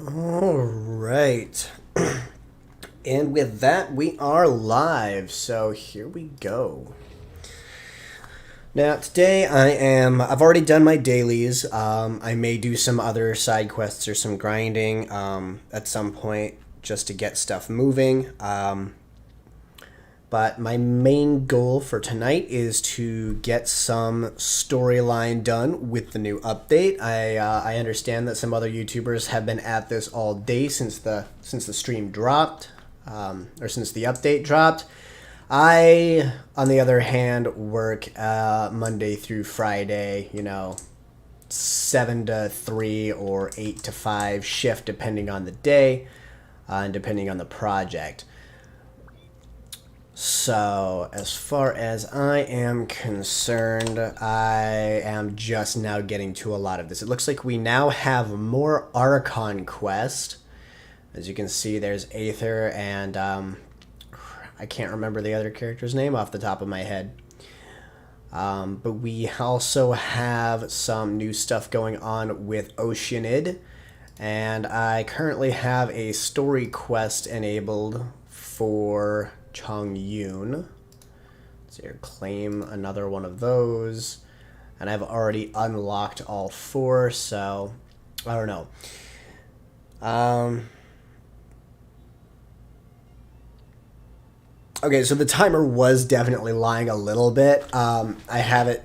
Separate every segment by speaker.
Speaker 1: All right. And with that, we are live. So here we go. Now, today I've already done my dailies. I may do some other side quests or some grinding at some point just to get stuff moving. But my main goal for tonight is to get some storyline done with the new update. I understand that some other YouTubers have been at this all day since the stream dropped, or since the update dropped. I, on the other hand, work Monday through Friday, 7 to 3 or 8 to 5 shift depending on the day and depending on the project. So, as far as I am concerned, I am just now getting to a lot of this. It looks like we now have more Archon quest. As you can see, there's Aether and I can't remember the other character's name off the top of my head. But we also have some new stuff going on with Oceanid. And I currently have a story quest enabled for Chongyun. So here, claim another one of those. And I've already unlocked all 4, so I don't know. Okay, so the timer was definitely lying a little bit. I have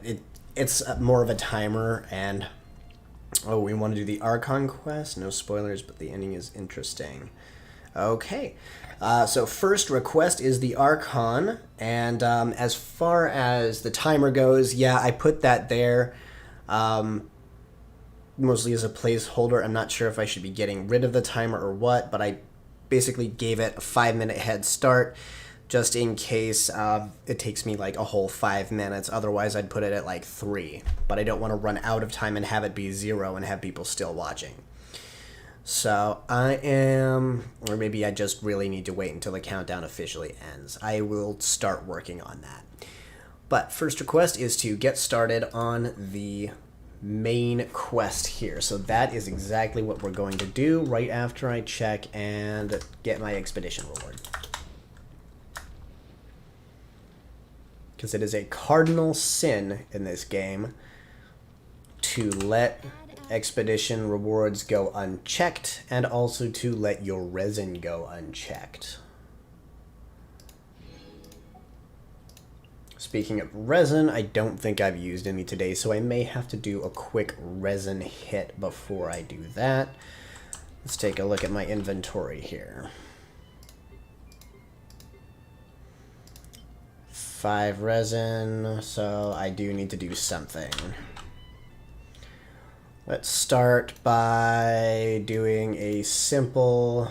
Speaker 1: it's more of a timer, and oh, we want to do the Archon quest. No spoilers, but the ending is interesting. Okay, so first request is the Archon, and as far as the timer goes, yeah, I put that there mostly as a placeholder. I'm not sure if I should be getting rid of the timer or what, but I basically gave it a 5-minute head start just in case it takes me like a whole 5 minutes. Otherwise, I'd put it at like 3, but I don't want to run out of time and have it be 0 and have people still watching. So I am, or maybe I just really need to wait until the countdown officially ends. I will start working on that. But first request is to get started on the main quest here. So that is exactly what we're going to do right after I check and get my expedition reward. Because it is a cardinal sin in this game to let expedition rewards go unchecked, and also to let your resin go unchecked. Speaking of resin, I don't think I've used any today, so I may have to do a quick resin hit before I do that. Let's take a look at my inventory here. 5 resin, so I do need to do something. Let's start by doing a simple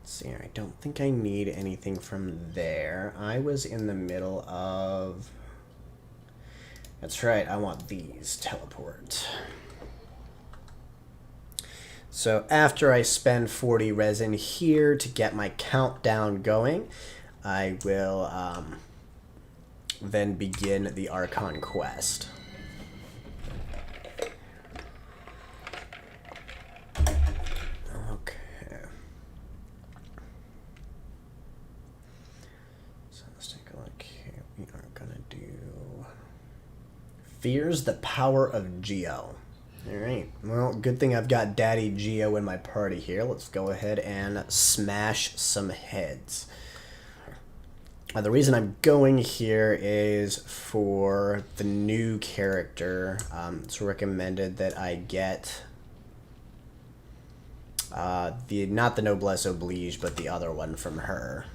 Speaker 1: let's see here. I don't think I need anything from there. I was in the middle of, that's right, I want these teleport. So after I spend 40 resin here to get my countdown going, I will then begin the Archon quest. Okay. So let's take a look here. We are going to do Fears the Power of Geo. Alright, well, good thing I've got Daddy Geo in my party here. Let's go ahead and smash some heads. The reason I'm going here is for the new character. It's recommended that I get not the Noblesse Oblige, but the other one from her.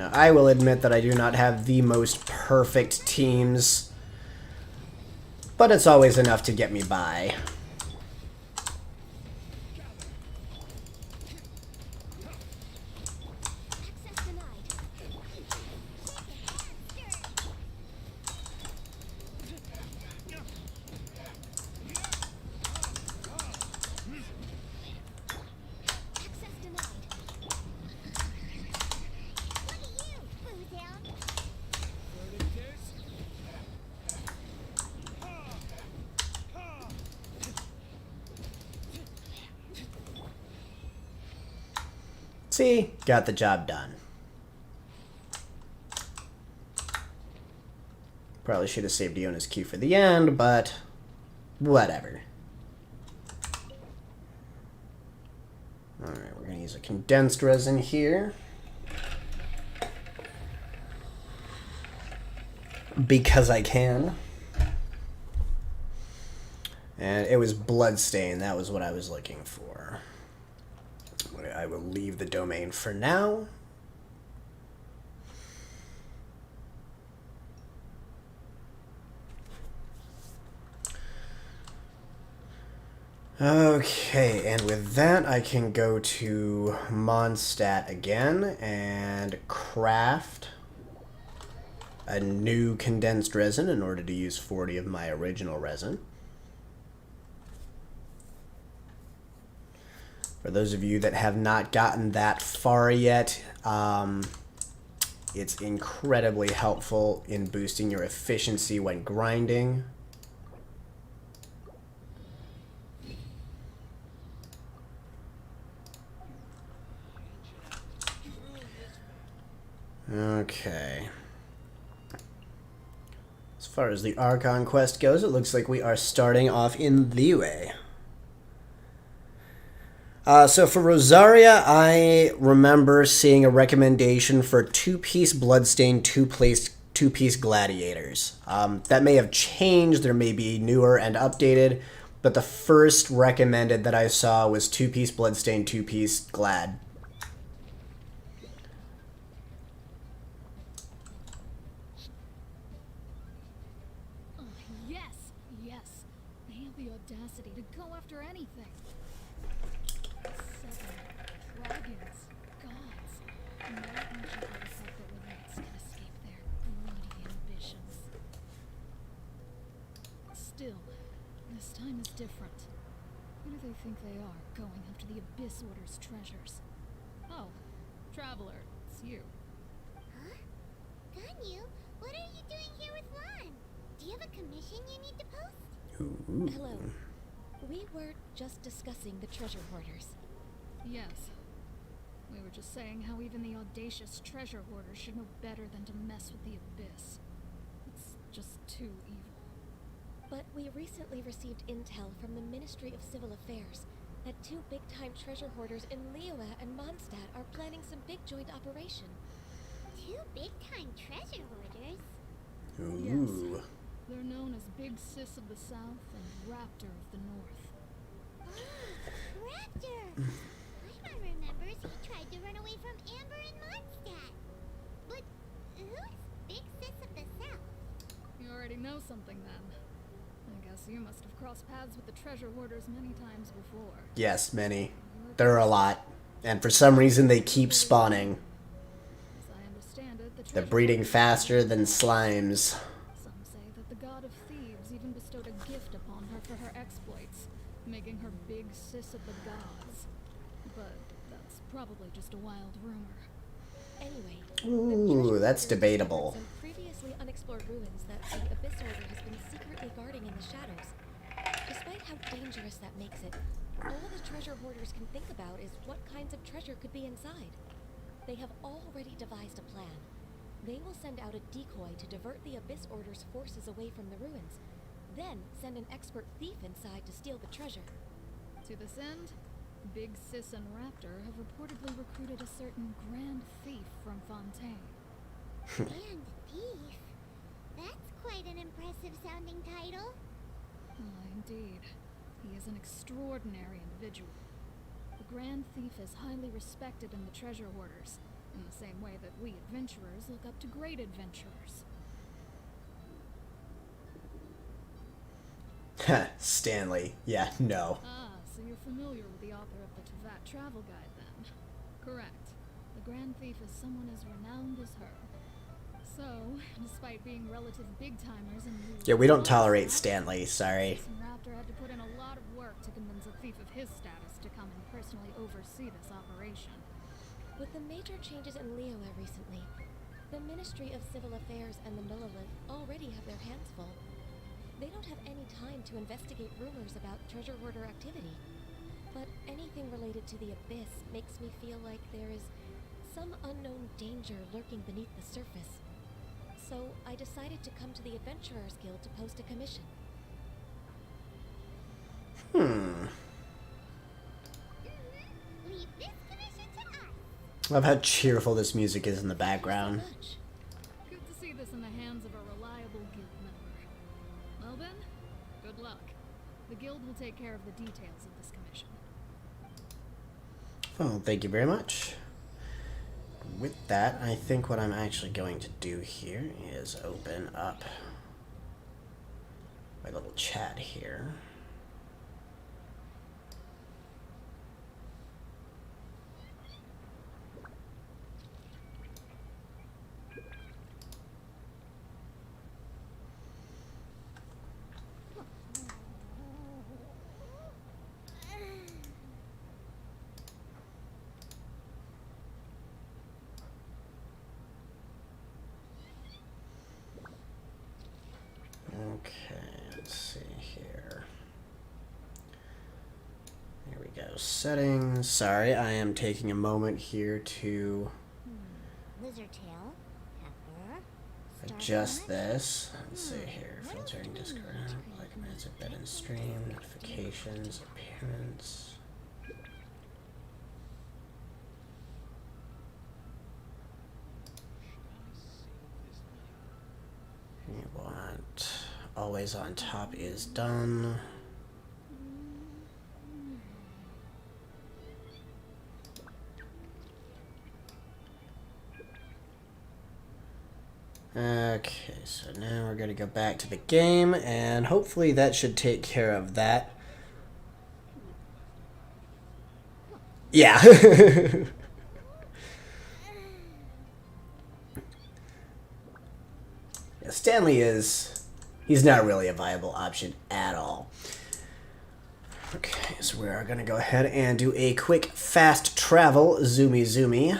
Speaker 1: Now, I will admit that I do not have the most perfect teams, but it's always enough to get me by. See? Got the job done. Probably should have saved Iona's Q for the end, but whatever. Alright, we're going to use a condensed resin here. Because I can. And it was Bloodstain. That was what I was looking for. I will leave the domain for now. Okay, and with that, I can go to Mondstadt again and craft a new condensed resin in order to use 40 of my original resin. For those of you that have not gotten that far yet, it's incredibly helpful in boosting your efficiency when grinding. Okay. As far as the Archon quest goes, it looks like we are starting off in Liyue. So for Rosaria, I remember seeing a recommendation for two-piece Bloodstained, two-piece Gladiators. That may have changed, there may be newer and updated, but the first recommended that I saw was two-piece Bloodstained, two-piece Glad.
Speaker 2: Yes. They have the audacity to go after anything. Dragons, gods, no ancient artifact that relates can escape their greedy ambitions. Still, this time is different. Who do they think they are, going after the Abyss Order's treasures? Oh, Traveler, it's you.
Speaker 3: Huh? Ganyu, what are you doing here with Lan? Do you have a commission you need to post?
Speaker 1: Ooh.
Speaker 4: Hello. We were just discussing the treasure hoarders.
Speaker 2: Yes. We were just saying how even the audacious treasure hoarders should know better than to mess with the Abyss. It's just too evil.
Speaker 4: But we recently received intel from the Ministry of Civil Affairs that two big-time treasure hoarders in Liyue and Mondstadt are planning some big joint operation.
Speaker 3: Two big-time treasure hoarders?
Speaker 1: Ooh.
Speaker 2: Yes. They're known as Big Sis of the South and Raptor of the North.
Speaker 3: Oh, Raptor! Paimon remembers he tried to run away from Amber and Mondstadt. But who's Big Sis of the South?
Speaker 2: You already know something then. I guess you must have crossed paths with the treasure hoarders many times before.
Speaker 1: Yes, many. There are a lot. And for some reason they keep spawning.
Speaker 2: As I understand it,
Speaker 1: They're
Speaker 2: treasure
Speaker 1: breeding
Speaker 2: hoarders-
Speaker 1: faster than slimes.
Speaker 2: Some say that the god of thieves even bestowed a gift upon her for her exploits, making her Big Sis of the gods. But that's probably just a wild rumor.
Speaker 4: Anyway,
Speaker 1: Ooh, that's debatable.
Speaker 4: some previously unexplored ruins that the Abyss Order has been secretly guarding in the shadows. Despite how dangerous that makes it, all the treasure hoarders can think about is what kinds of treasure could be inside. They have already devised a plan. They will send out a decoy to divert the Abyss Order's forces away from the ruins, then send an expert thief inside to steal the treasure.
Speaker 2: To this end, Big Sis and Raptor have reportedly recruited a certain Grand Thief from Fontaine.
Speaker 3: And thief. That's quite an impressive sounding title.
Speaker 2: Ah, indeed. He is an extraordinary individual. The Grand Thief is highly respected in the treasure hoarders, in the same way that we adventurers look up to great adventurers.
Speaker 1: Stanley. Yeah, no.
Speaker 2: Ah, so you're familiar with the author of the Tevat travel guide then? Correct. The Grand Thief is someone as renowned as her. So, despite being relative big-timers and
Speaker 1: Yeah, we don't tolerate Stanley, sorry.
Speaker 2: Raptor had to put in a lot of work to convince a thief of his status to come and personally oversee this operation.
Speaker 4: With the major changes in Liyue recently, the Ministry of Civil Affairs and the Millelith already have their hands full. They don't have any time to investigate rumors about treasure hoarder activity. But anything related to the Abyss makes me feel like there is some unknown danger lurking beneath the surface. So I decided to come to the Adventurers Guild to post a commission.
Speaker 3: Leave this commission to us.
Speaker 1: Love how cheerful this music is in the background.
Speaker 4: Much.
Speaker 2: Good to see this in the hands of a reliable guild member. Well then, good luck. The guild will take care of the details of this commission.
Speaker 1: Well, thank you very much. With that, I think what I'm actually going to do here is open up my little chat here. Okay, let's see here. Here we go. Settings. Sorry, I am taking a moment here to
Speaker 3: Lizard tail, pepper,
Speaker 1: adjust this. Let's see here. Filtering Discord. Like minutes of bed and stream. Notifications. Appearance. You want always on top is done. Okay, so now we're going to go back to the game, and hopefully that should take care of that. Yeah. Yeah, Stanley he's not really a viable option at all. Okay, so we are going to go ahead and do a quick fast travel zoomy.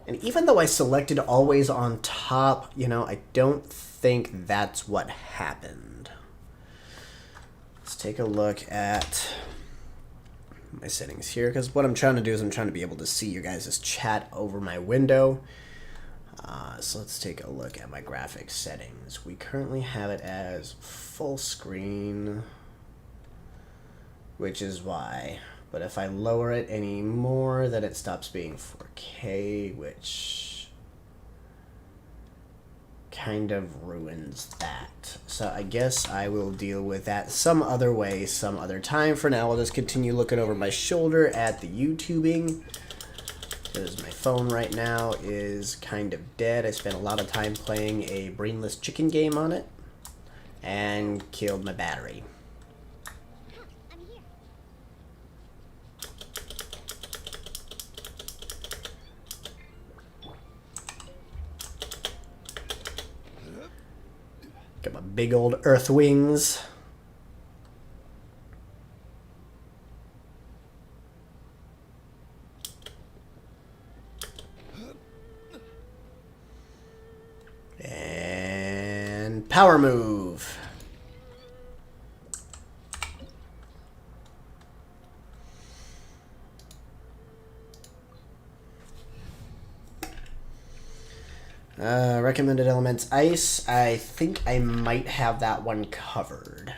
Speaker 1: And even though I selected always on top, you know, I don't think that's what happened. Let's take a look at my settings here, because what I'm trying to do is I'm trying to be able to see your guys' chat over my window. So let's take a look at my graphics settings. We currently have it as full screen, which is why. But if I lower it any more, then it stops being 4K, which kind of ruins that. So I guess I will deal with that some other way, some other time. For now, I'll just continue looking over my shoulder at the YouTubing, because my phone right now is kind of dead. I spent a lot of time playing a brainless chicken game on it and killed my battery.
Speaker 3: I'm here.
Speaker 1: Got my big old earth wings. And power move. Recommended elements ice. I think I might have that one covered.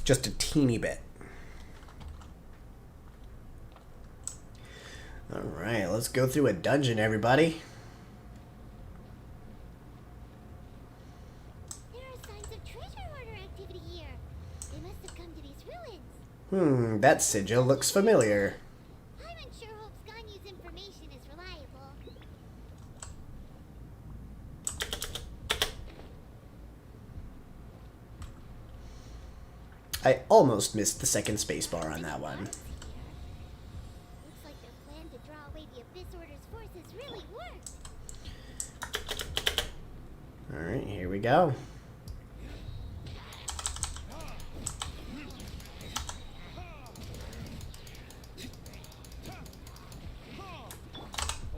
Speaker 1: Just a teeny bit. Alright, let's go through a dungeon, everybody.
Speaker 3: There are signs of treasure hoarder activity here.
Speaker 1: That sigil looks familiar.
Speaker 3: I'm unsure Hope Scanya's information is reliable.
Speaker 1: I almost missed the second spacebar on that one.
Speaker 3: Looks like their plan to draw away the Abyss Order's forces really worked.
Speaker 1: Alright, here we go.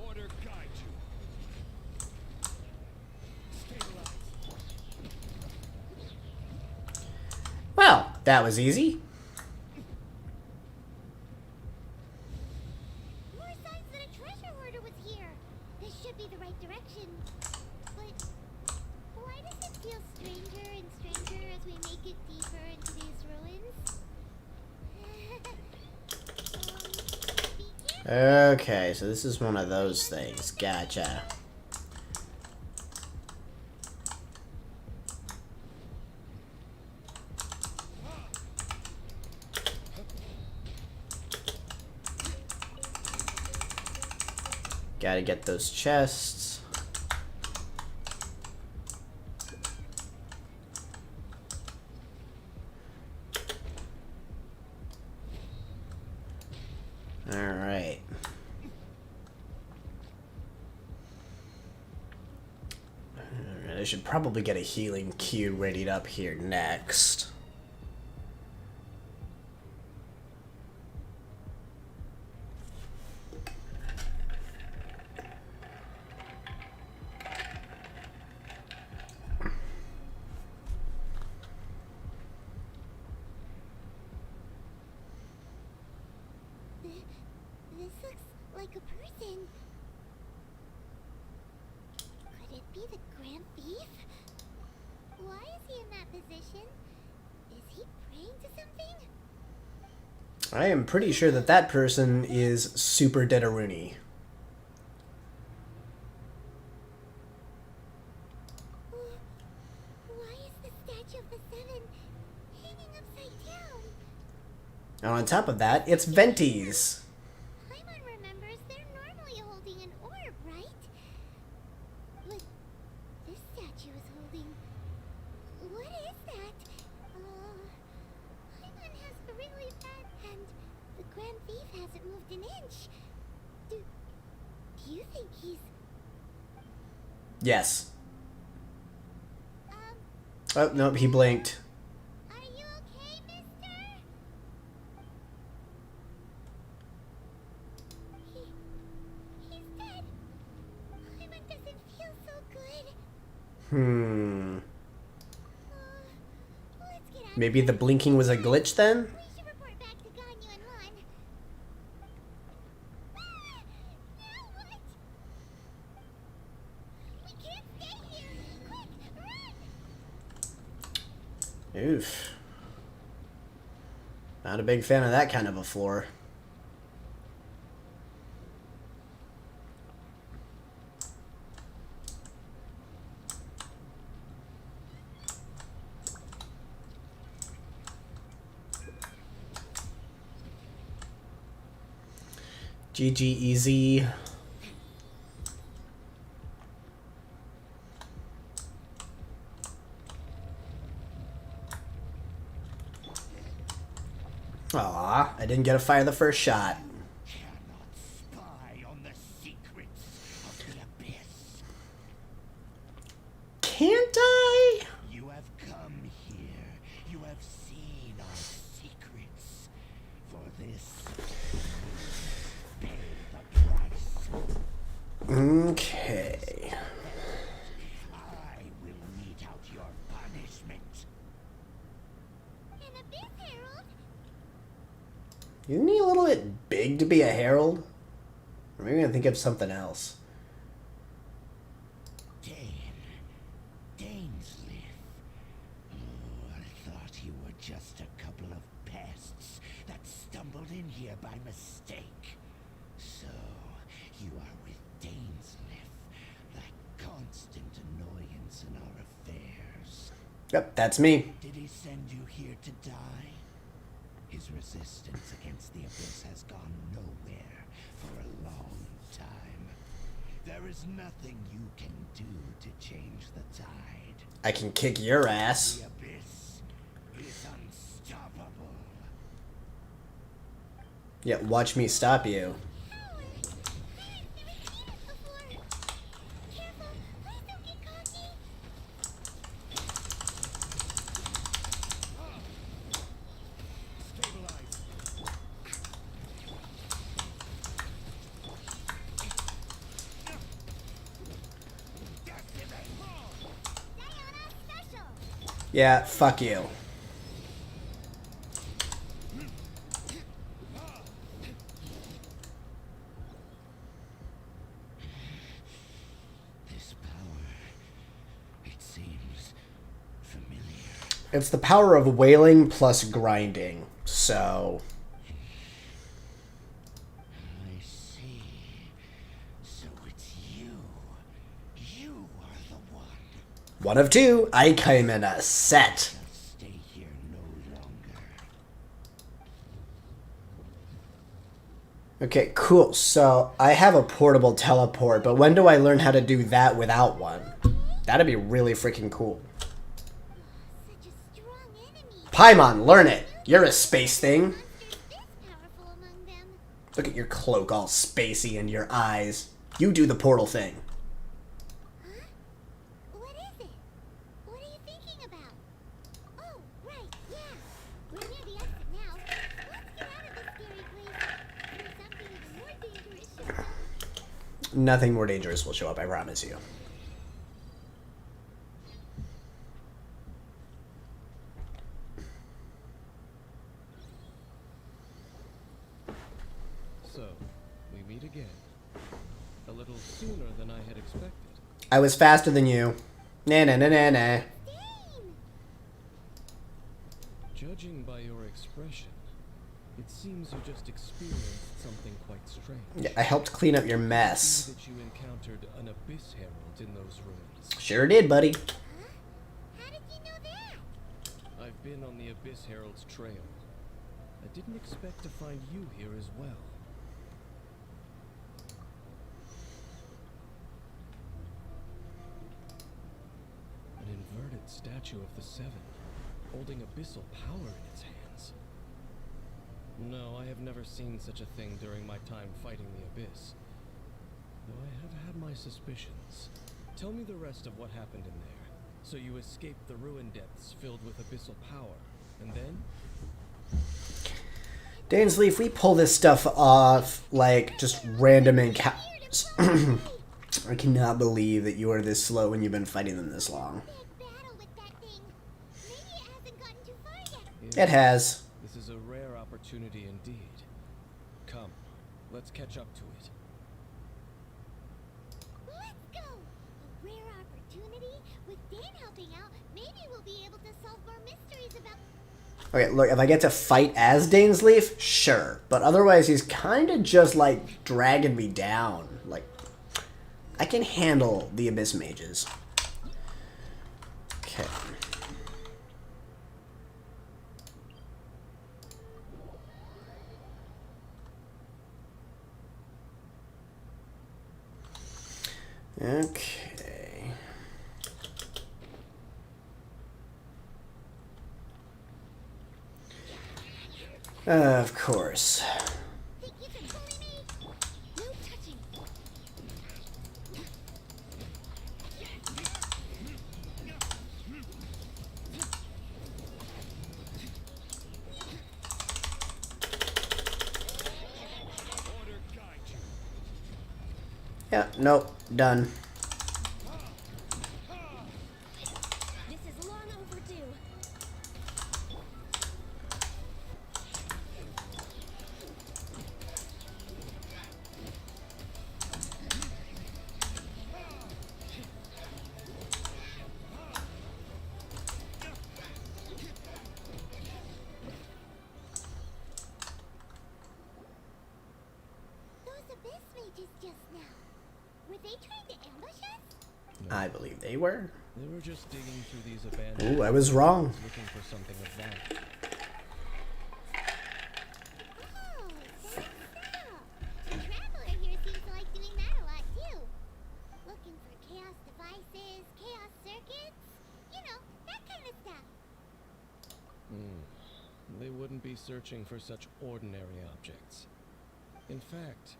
Speaker 5: Order guide you. Stabilize.
Speaker 1: Well, that was easy.
Speaker 3: More signs that a treasure hoarder was here. This should be the right direction. But why does it feel stranger and stranger as we make it deeper into these ruins? Be careful.
Speaker 1: Okay, so this is one of those things. Gotcha. Gotta get those chests. Alright. Alright, I should probably get a healing cube readied up here next.
Speaker 3: This looks like a person. Could it be the Grand Thief? Why is he in that position? Is he praying to something?
Speaker 1: I am pretty sure that that person is Super Dedaruni.
Speaker 3: Why is the statue of the Seven hanging upside down?
Speaker 1: And on top of that, it's Venties.
Speaker 3: Paimon remembers they're normally holding an orb, right? But this statue is holding... What is that? Paimon has the wriggly bat, and the Grand Thief hasn't moved an inch. Do you think he's...
Speaker 1: Yes.
Speaker 3: Um,
Speaker 1: Oh, nope, he blinked.
Speaker 3: are you okay, mister? He's dead. Paimon doesn't feel so good. Let's get out.
Speaker 1: Maybe the blinking was a glitch then?
Speaker 3: We should report back to Ganyu and Lon. Now what? We can't stay here. Quick, run!
Speaker 1: Oof. Not a big fan of that kind of a floor. GGEZ. Aw, I didn't get to fire the first shot.
Speaker 5: Cannot spy on the secrets of the abyss.
Speaker 1: Can't I?
Speaker 5: You have come here. You have seen our secrets. For this, pay the price.
Speaker 1: Okay.
Speaker 5: I will mete out your punishment.
Speaker 3: An Abyss Herald?
Speaker 1: Isn't he a little bit big to be a herald? Or maybe I think of something else.
Speaker 5: Dainsleif. Oh, I thought you were just a couple of pests that stumbled in here by mistake. So, you are with Dainsleif, that constant annoyance in our affairs.
Speaker 1: Yep, that's me.
Speaker 5: Did he send you here to die? His resistance abyss has gone nowhere for a long time. There is nothing you can do to change the tide.
Speaker 1: I can kick your ass.
Speaker 5: The abyss is unstoppable.
Speaker 1: Yeah, watch me stop you.
Speaker 3: Howard! I've never seen it before! Careful! Please don't get cocky!
Speaker 5: Stabilize.
Speaker 3: Diana Special!
Speaker 1: Yeah, fuck you.
Speaker 5: This power, it seems familiar.
Speaker 1: It's the power of wailing plus grinding. So,
Speaker 5: I see. So it's you. You are the one.
Speaker 1: one of two. I came in a set.
Speaker 5: I'll stay here no longer.
Speaker 1: Okay, cool. So, I have a portable teleport, but when do I learn how to do that without one? That'd be really freaking cool.
Speaker 3: Such a strong enemy!
Speaker 1: Paimon, learn it. You're a space thing.
Speaker 3: Monsters this powerful among them.
Speaker 1: Look at your cloak all spacey and your eyes. You do the portal thing.
Speaker 3: Huh? What is it? What are you thinking about? Oh, right, yeah. We're near the exit now. Let's get out of this scary place. Before something even more dangerous shows up.
Speaker 1: Nothing more dangerous will show up, I promise you.
Speaker 6: So, we meet again. A little sooner than I had expected.
Speaker 1: I was faster than you. Nah, nah, nah, nah, nah.
Speaker 3: Dane!
Speaker 6: Judging by your expression, it seems you just experienced something quite strange.
Speaker 1: Yeah, I helped clean up your
Speaker 6: I see
Speaker 1: mess.
Speaker 6: that you encountered an abyss herald in those ruins.
Speaker 1: Sure did, buddy.
Speaker 3: Huh? How did you know that?
Speaker 6: I've been on the abyss herald's trail. I didn't expect to find you here as well. An inverted statue of the Seven, holding abyssal power in its hands. No, I have never seen such a thing during my time fighting the abyss. Though I have had my suspicions. Tell me the rest of what happened in there. So you escaped the ruin depths filled with abyssal power, and then?
Speaker 1: Dainsley, if we pull this stuff off, like, just random encounters... I cannot believe that you are this slow when you've been fighting them this long.
Speaker 3: Big battle with that thing. Maybe it hasn't gotten too far yet.
Speaker 1: It has.
Speaker 6: This is a rare opportunity indeed. Come, let's catch up to it.
Speaker 3: Let's go! A rare opportunity? With Dane helping out, maybe we'll be able to solve more mysteries about...
Speaker 1: Okay, look, if I get to fight as Dainsleif, sure. But otherwise, he's kind of just, like, dragging me down. Like, I can handle the Abyss Mages. Okay. Okay. Of course.
Speaker 3: Think you can bully me? No touching.
Speaker 1: Yeah, nope, done.
Speaker 4: This is long overdue.
Speaker 3: Those abyss mages just now. Were they trying to ambush us?
Speaker 1: I believe they were.
Speaker 6: They were just digging through these abandoned
Speaker 1: Ooh, I was wrong.
Speaker 6: looking for something of value.
Speaker 3: Oh,
Speaker 6: searching for such ordinary objects. In fact,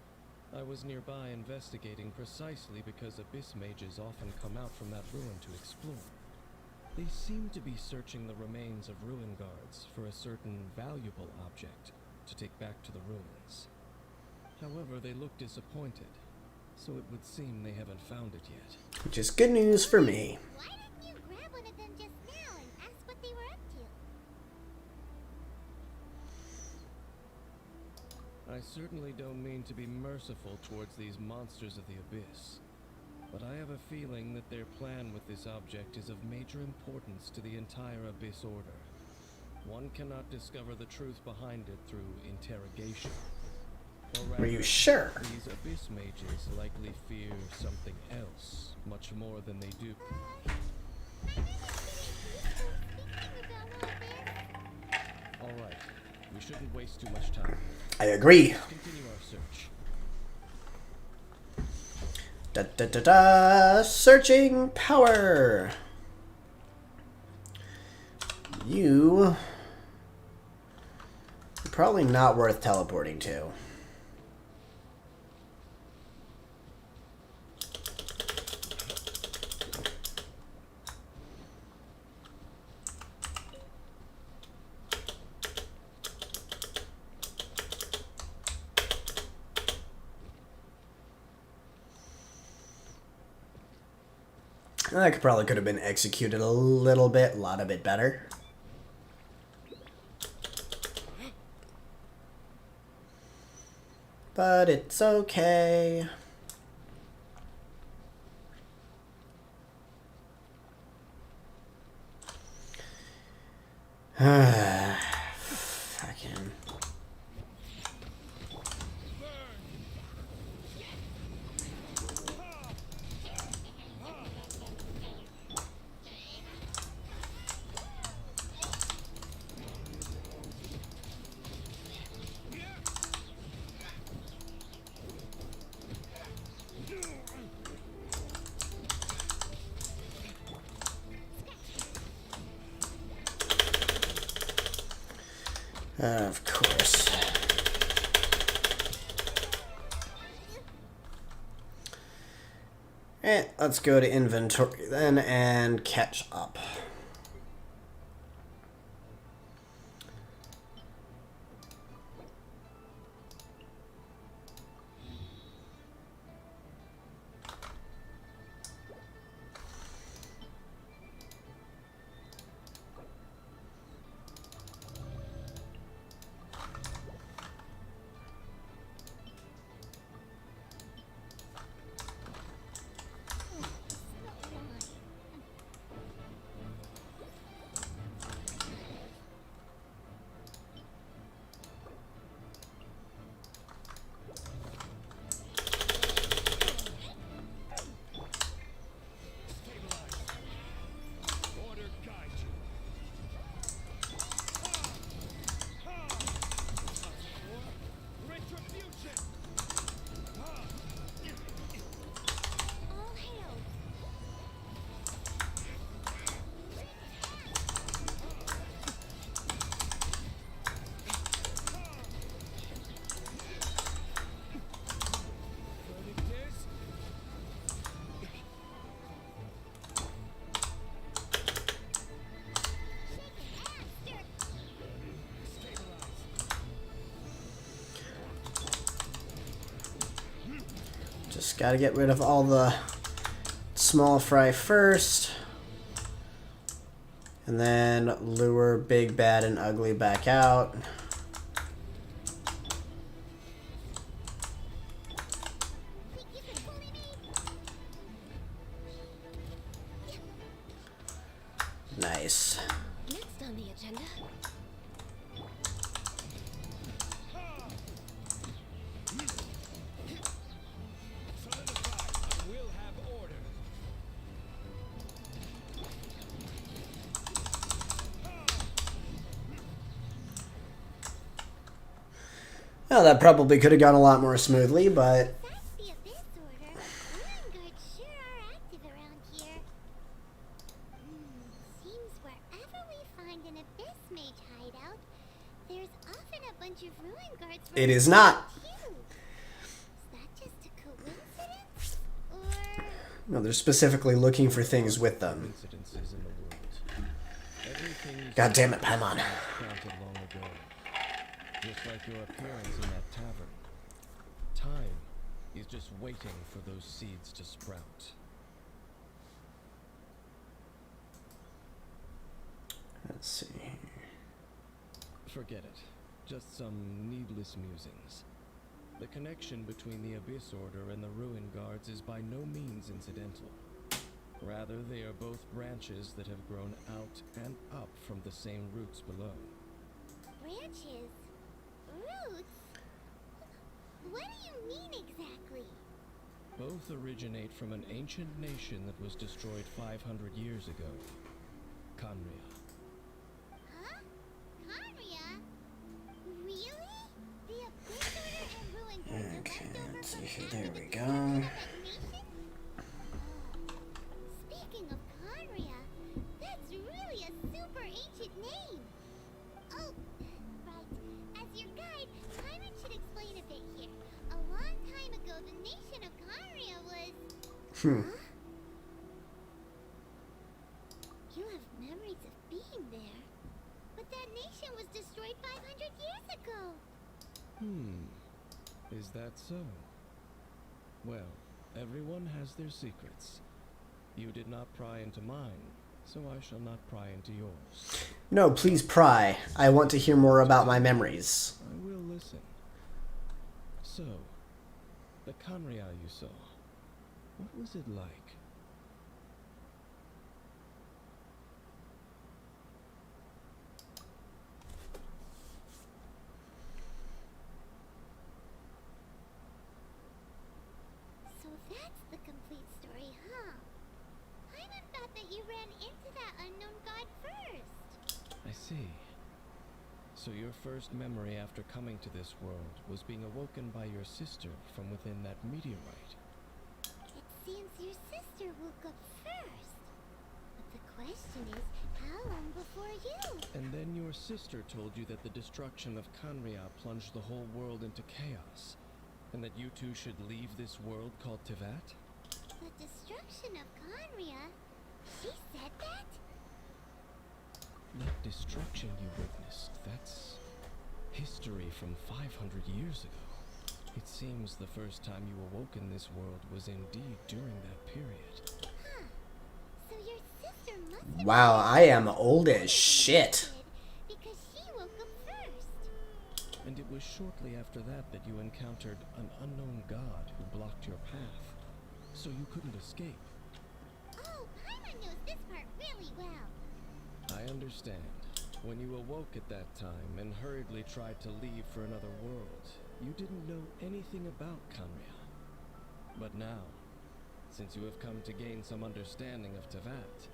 Speaker 6: I was nearby investigating precisely because abyss mages often come out from that ruin to explore. They seem to be searching the remains of ruin guards for a certain valuable object to take back to the ruins. However, they look disappointed, so it would seem they haven't found it yet.
Speaker 1: Which is good news for me.
Speaker 3: Why didn't you grab one of them just now and ask what they were up to?
Speaker 6: I certainly don't mean to be merciful towards these monsters of the abyss, but I have a feeling that their plan with this object is of major importance to the entire Abyss Order. One cannot discover the truth behind it through interrogation. Or
Speaker 1: Are you
Speaker 6: rather,
Speaker 1: sure?
Speaker 6: these abyss mages likely fear something else, much more than they do. Alright, we shouldn't waste too much time.
Speaker 1: I agree.
Speaker 6: Let's continue our search.
Speaker 1: Da da da da! Searching power! You... probably not worth teleporting to. That probably could have been executed a little bit, a lot of it better. But it's okay. Fucking. Of course. Let's go to inventory then and catch up. Just gotta get rid of all the small fry first. And then lure Big Bad and Ugly back out. Nice.
Speaker 4: Next on the agenda.
Speaker 6: We'll have order.
Speaker 1: Well, that probably could have gone a lot more smoothly, but
Speaker 3: That's the Abyss Order. Ruin guards sure are active around here. Seems wherever we find an Abyss Mage hideout, there's
Speaker 1: It is not.
Speaker 3: Cute. Is that just a coincidence? Or...
Speaker 1: No, they're specifically looking for things with them.
Speaker 6: Coincidences in the world. Everything you
Speaker 1: God
Speaker 6: see
Speaker 1: damn it, Paimon.
Speaker 6: was counted long ago. Just like your appearance in that tavern. Time is just waiting for those seeds to sprout.
Speaker 1: Let's see.
Speaker 6: Forget it. Just some needless musings. The connection between the Abyss Order and the Ruin Guards is by no means incidental. Rather, they are both branches that have grown out and up from the same roots below.
Speaker 3: branches? Roots? What do you mean exactly?
Speaker 6: Both originate from an ancient nation that was destroyed 500 years ago. Khaenri'ah.
Speaker 3: Huh? Khaenri'ah? Really? The Abyss Order and Ruin Guards are
Speaker 1: Okay,
Speaker 3: left over
Speaker 1: let's
Speaker 3: from
Speaker 1: see here.
Speaker 3: after
Speaker 1: There
Speaker 3: the
Speaker 1: we
Speaker 3: destruction
Speaker 1: go.
Speaker 3: of that nation? Speaking of Khaenri'ah, that's really a super ancient name. Oh, right. As your guide, Paimon should explain a bit here. A long time ago, the nation of Khaenri'ah was... Huh? You have memories of being there. But that nation was destroyed 500 years ago.
Speaker 6: Is that so? Well, everyone has their secrets. You did not pry into mine, so I shall not pry into yours.
Speaker 1: No, please pry. I want to hear more about my memories.
Speaker 6: I will listen. So, the Khaenri'ah you saw, what was it like?
Speaker 3: So that's the complete story, huh? Paimon thought that you ran into that unknown god first.
Speaker 6: I see. So your first memory after coming to this world was being awoken by your sister from within that meteorite.
Speaker 3: It seems your sister woke up first. But the question is, how long before you?
Speaker 6: And then your sister told you that the destruction of Khaenri'ah plunged the whole world into chaos, and that you two should leave this world called Tivat?
Speaker 3: The destruction of Khaenri'ah? She said that?
Speaker 6: That destruction you witnessed, that's history from 500 years ago. It seems the first time you awoke in this world was indeed during that period.
Speaker 3: Huh. So your sister must have
Speaker 1: Wow,
Speaker 3: been
Speaker 1: I am old as shit.
Speaker 3: because she woke up first.
Speaker 6: And it was shortly after that that you encountered an unknown god who blocked your path, so you couldn't escape.
Speaker 3: Oh, Paimon knows this part really well.
Speaker 6: I understand. When you awoke at that time and hurriedly tried to leave for another world, you didn't know anything about Khaenri'ah. But now, since you have come to gain some understanding of Tivat,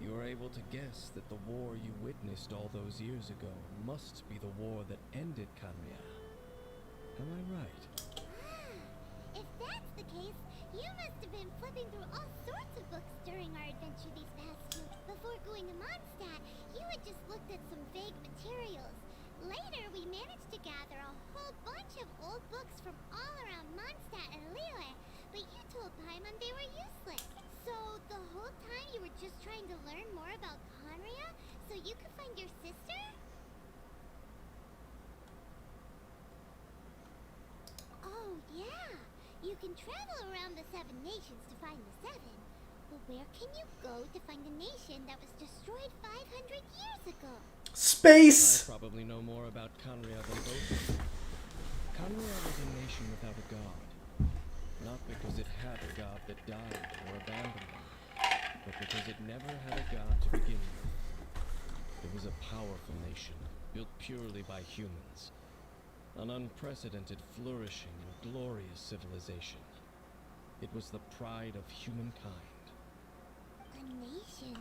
Speaker 6: you are able to guess that the war you witnessed all those years ago must be the war that ended Khaenri'ah. Am I right?
Speaker 3: If that's the case, you must have been flipping through all sorts of books during our adventure these past two. Before going to Mondstadt, you had just looked at some vague materials. Later, we managed to gather a whole bunch of old books from all around Mondstadt and Liyue, but you told Paimon they were useless. So, the whole time you were just trying to learn more about Khaenri'ah so you could find your sister? Oh, yeah. You can travel around the 7 nations to find the 7. But where can you go to find a nation that was destroyed 500 years ago?
Speaker 1: Space!
Speaker 6: I probably know more about Khaenri'ah than both of you. Khaenri'ah was a nation without a god. Not because it had a god that died or abandoned them, but because it never had a god to begin with. It was a powerful nation, built purely by humans. An unprecedented, flourishing, and glorious civilization. It was the pride of humankind.
Speaker 3: A nation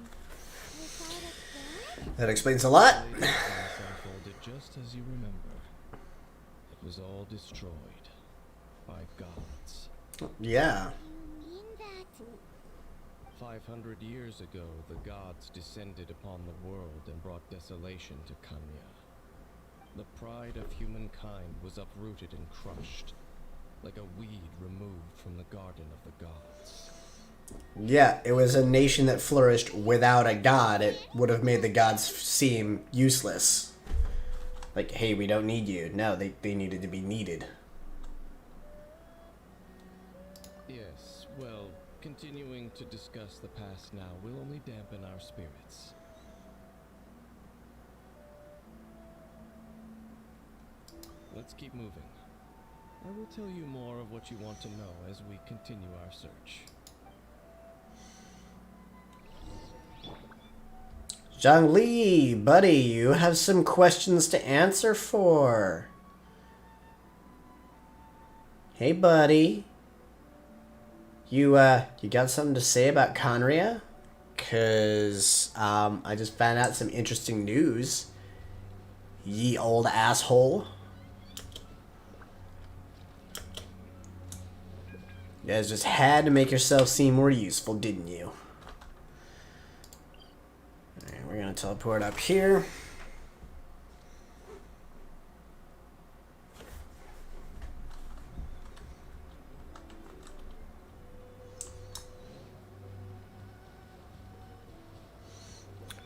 Speaker 3: without a god?
Speaker 1: That explains a lot.
Speaker 6: Later, things unfolded just as you remember. It was all destroyed by gods.
Speaker 1: Yeah.
Speaker 3: You mean that...
Speaker 6: 500 years ago, the gods descended upon the world and brought desolation to Khaenri'ah. The pride of humankind was uprooted and crushed, like a weed removed from the garden of the gods.
Speaker 1: Yeah, it was a nation that flourished without a god. It would have made the gods seem useless. Like, hey, we don't need you. No, they needed to be needed.
Speaker 6: Yes, well, continuing to discuss the past now will only dampen our spirits. Let's keep moving. I will tell you more of what you want to know as we continue our search.
Speaker 1: Zhongli, buddy, you have some questions to answer for. Hey, buddy. You got something to say about Conria? 'Cause, I just found out some interesting news. Ye old asshole. You guys just had to make yourself seem more useful, didn't you? Alright, we're gonna teleport up here.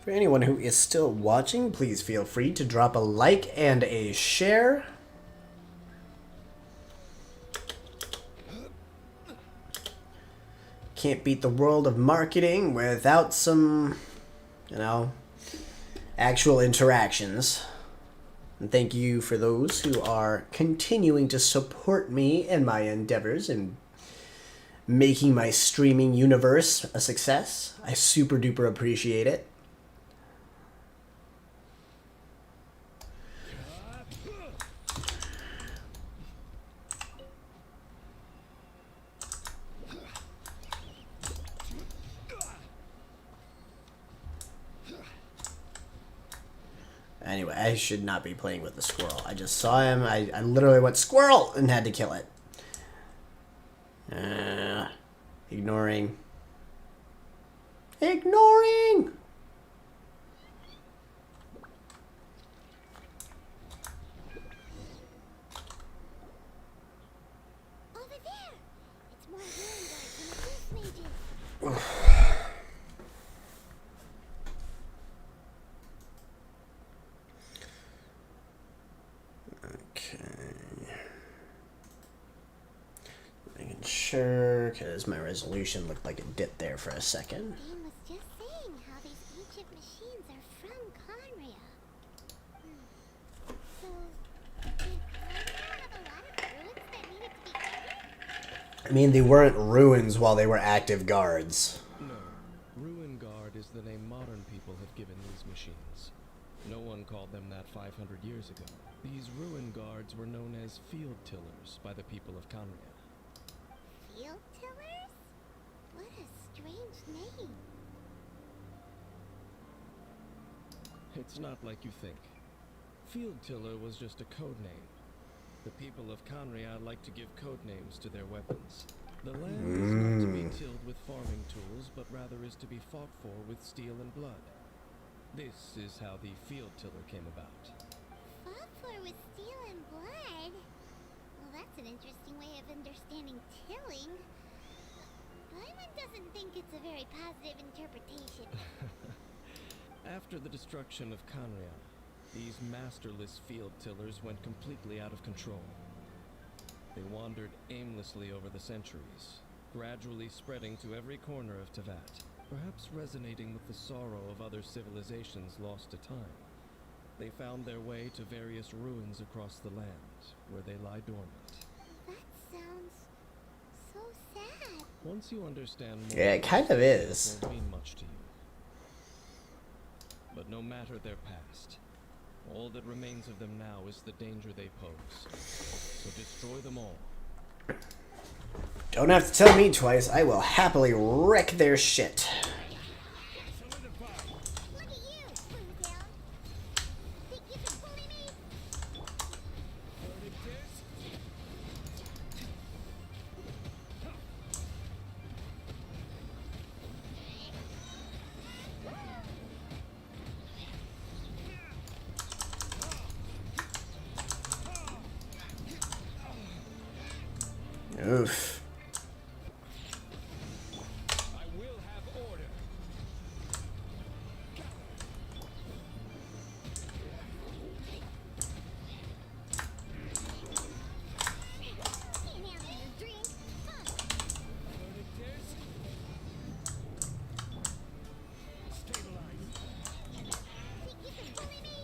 Speaker 1: For anyone who is still watching, please feel free to drop a like and a share. Can't beat the world of marketing without some, actual interactions. And thank you for those who are continuing to support me in my endeavors and making my streaming universe a success. I super duper appreciate it. Anyway, I should not be playing with the squirrel. I just saw him. I literally went squirrel and had to kill it. Ignoring. Ignoring!
Speaker 3: Over there! It's more ruin guards than abyss mages.
Speaker 1: Sure, because my resolution looked like it dipped there for a second.
Speaker 3: Dean was just saying how these ancient machines are from Conria. So, did Conria have a lot of ruins that needed to be guarded?
Speaker 1: I mean, they weren't ruins while they were active guards.
Speaker 6: No, Ruin Guard is the name modern people have given these machines. No one called them that 500 years ago. These Ruin Guards were known as Field Tillers by the people of Conria.
Speaker 3: Field tillers? What a strange name.
Speaker 6: It's not like you think. Field Tiller was just a code name. The people of Conria like to give code names to their weapons. The land is not to be tilled with farming tools, but rather is to be fought for with steel and blood. This is how the Field Tiller came about.
Speaker 3: Fought for with steel and blood? Well, that's an interesting way of understanding tilling. Lyman doesn't think it's a very positive interpretation.
Speaker 6: After the destruction of Conria, these masterless field tillers went completely out of control. They wandered aimlessly over the centuries, gradually spreading to every corner of Teyvat, perhaps resonating with the sorrow of other civilizations lost to time. They found their way to various ruins across the land, where they lie dormant.
Speaker 3: That sounds so sad.
Speaker 6: Once you understand more,
Speaker 1: Yeah, it kind of is.
Speaker 6: it won't mean much to you. But no matter their past, all that remains of them now is the danger they pose. So destroy them all.
Speaker 1: Don't have to tell me twice. I will happily wreck their shit.
Speaker 3: Look at you, Boomtown. Think you can bully me?
Speaker 1: Oof.
Speaker 6: I will have order.
Speaker 3: Can't have your drink. Huh.
Speaker 6: Stabilize.
Speaker 3: Think you can bully me?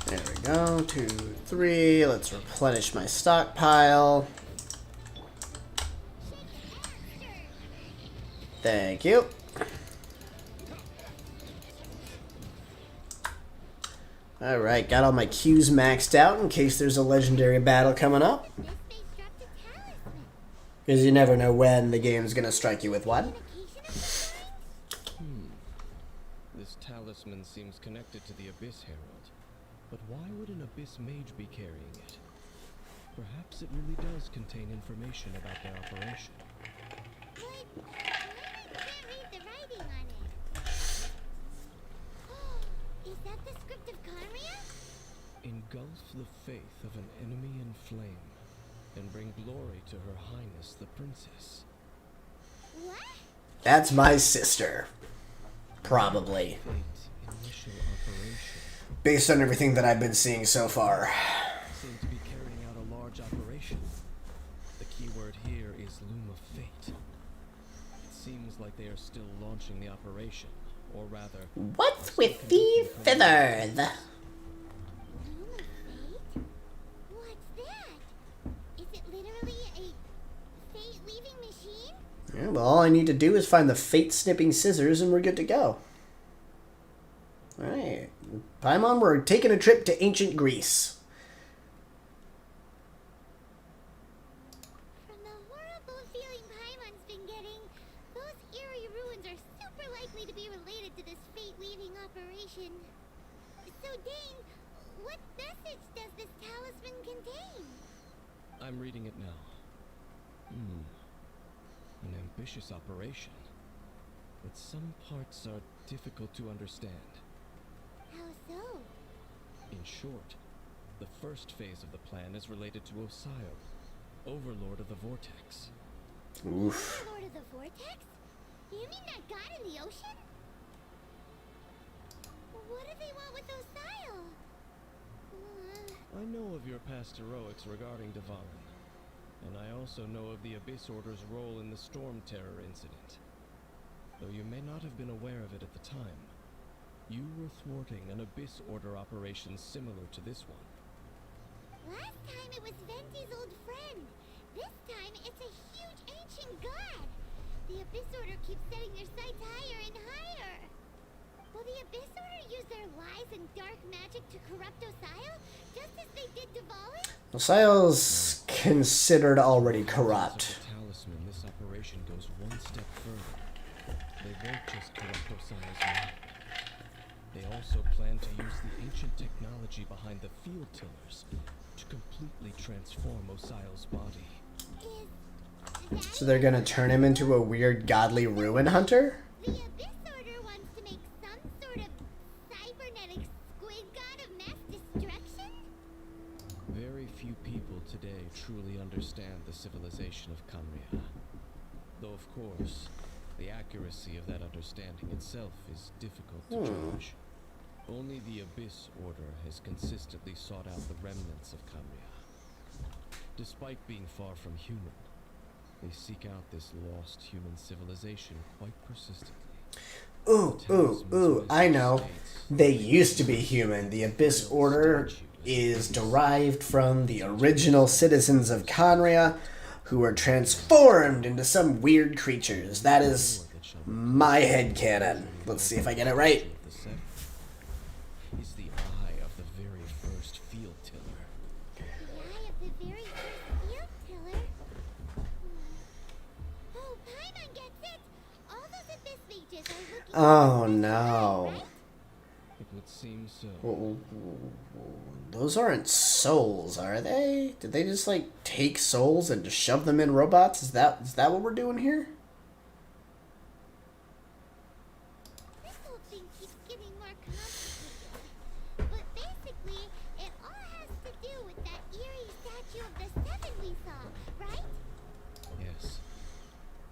Speaker 1: There we go. 2, 3. Let's replenish my stockpile. Thank you. Alright, got all my Qs maxed out in case there's a legendary battle coming up.
Speaker 3: This face dropped a talisman.
Speaker 1: Because you never know when the game's going to strike you with one.
Speaker 3: Indication of something?
Speaker 6: This talisman seems connected to the Abyss Herald. But why would an Abyss Mage be carrying it? Perhaps it really does contain information about their operation.
Speaker 3: But I can't read the writing on it. Is that the script of Conria?
Speaker 6: Engulf the faith of an enemy in flame, and bring glory to Her Highness the Princess.
Speaker 3: What?
Speaker 1: That's my sister. Probably.
Speaker 6: Fate initial operation.
Speaker 1: Based on everything that I've been seeing so far.
Speaker 6: Seem to be carrying out a large operation. The keyword here is Loom of Fate. It seems like they are still launching the operation, or rather...
Speaker 1: What's with the feathers?
Speaker 3: Loom of fate? What's that? Is it literally a fate-weaving machine?
Speaker 1: Yeah, well, all I need to do is find the fate-snipping scissors and we're good to go. Alright. Paimon, we're taking a trip to ancient Greece.
Speaker 3: From the horrible feeling Paimon's been getting, those eerie ruins are super likely to be related to this fate-weaving operation. So, Dane, what message does this talisman contain?
Speaker 6: I'm reading it now. An ambitious operation. But some parts are difficult to understand.
Speaker 3: How so?
Speaker 6: In short, the first phase of the plan is related to Osio, Overlord of the Vortex.
Speaker 1: Oof.
Speaker 3: Lord of the Vortex? You mean that god in the ocean? What do they want with Osio?
Speaker 6: I know of your past heroics regarding Devon, and I also know of the Abyss Order's role in the Storm Terror incident. Though you may not have been aware of it at the time, you were thwarting an Abyss Order operation similar to this one.
Speaker 3: Last time it was Venti's old friend. This time it's a huge ancient god. The Abyss Order keeps setting their sights higher and higher. Will the Abyss Order use their lies and dark magic to corrupt Osio, just as they did Dvalin?
Speaker 1: Osio's considered already
Speaker 6: With
Speaker 1: corrupt.
Speaker 6: the talisman, this operation goes one step further. They won't just corrupt Osio's mind. They also plan to use the ancient technology behind the field tillers to completely transform Osio's body.
Speaker 3: Is that
Speaker 1: So they're gonna turn him into a weird godly ruin hunter?
Speaker 3: the Abyss Order wants to make some sort of cybernetic squid god of mass destruction?
Speaker 6: Very few people today truly understand the civilization of Kamria. Though, of course, the accuracy of that understanding itself is difficult to judge. Only the Abyss Order has consistently sought out the remnants of Kamria. Despite being far from human, they seek out this lost human civilization quite persistently.
Speaker 1: Ooh, I know. They used to be human. The Abyss Order is derived from the original citizens of Conria, who were transformed into some weird creatures. That is my headcanon. Let's see if I get it right.
Speaker 6: The seventh is the eye of the very first field tiller.
Speaker 3: The eye of the very first field tiller? Oh, Paimon gets it! All those Abyss mages are looking
Speaker 1: Oh
Speaker 3: for this eye,
Speaker 1: no.
Speaker 3: right?
Speaker 6: It would seems so.
Speaker 1: Those aren't souls, are they? Did they just like take souls and just shove them in robots? Is that what we're doing here?
Speaker 3: This whole thing keeps getting more complicated. But basically, it all has to do with that eerie statue of the seven we saw, right?
Speaker 6: Yes.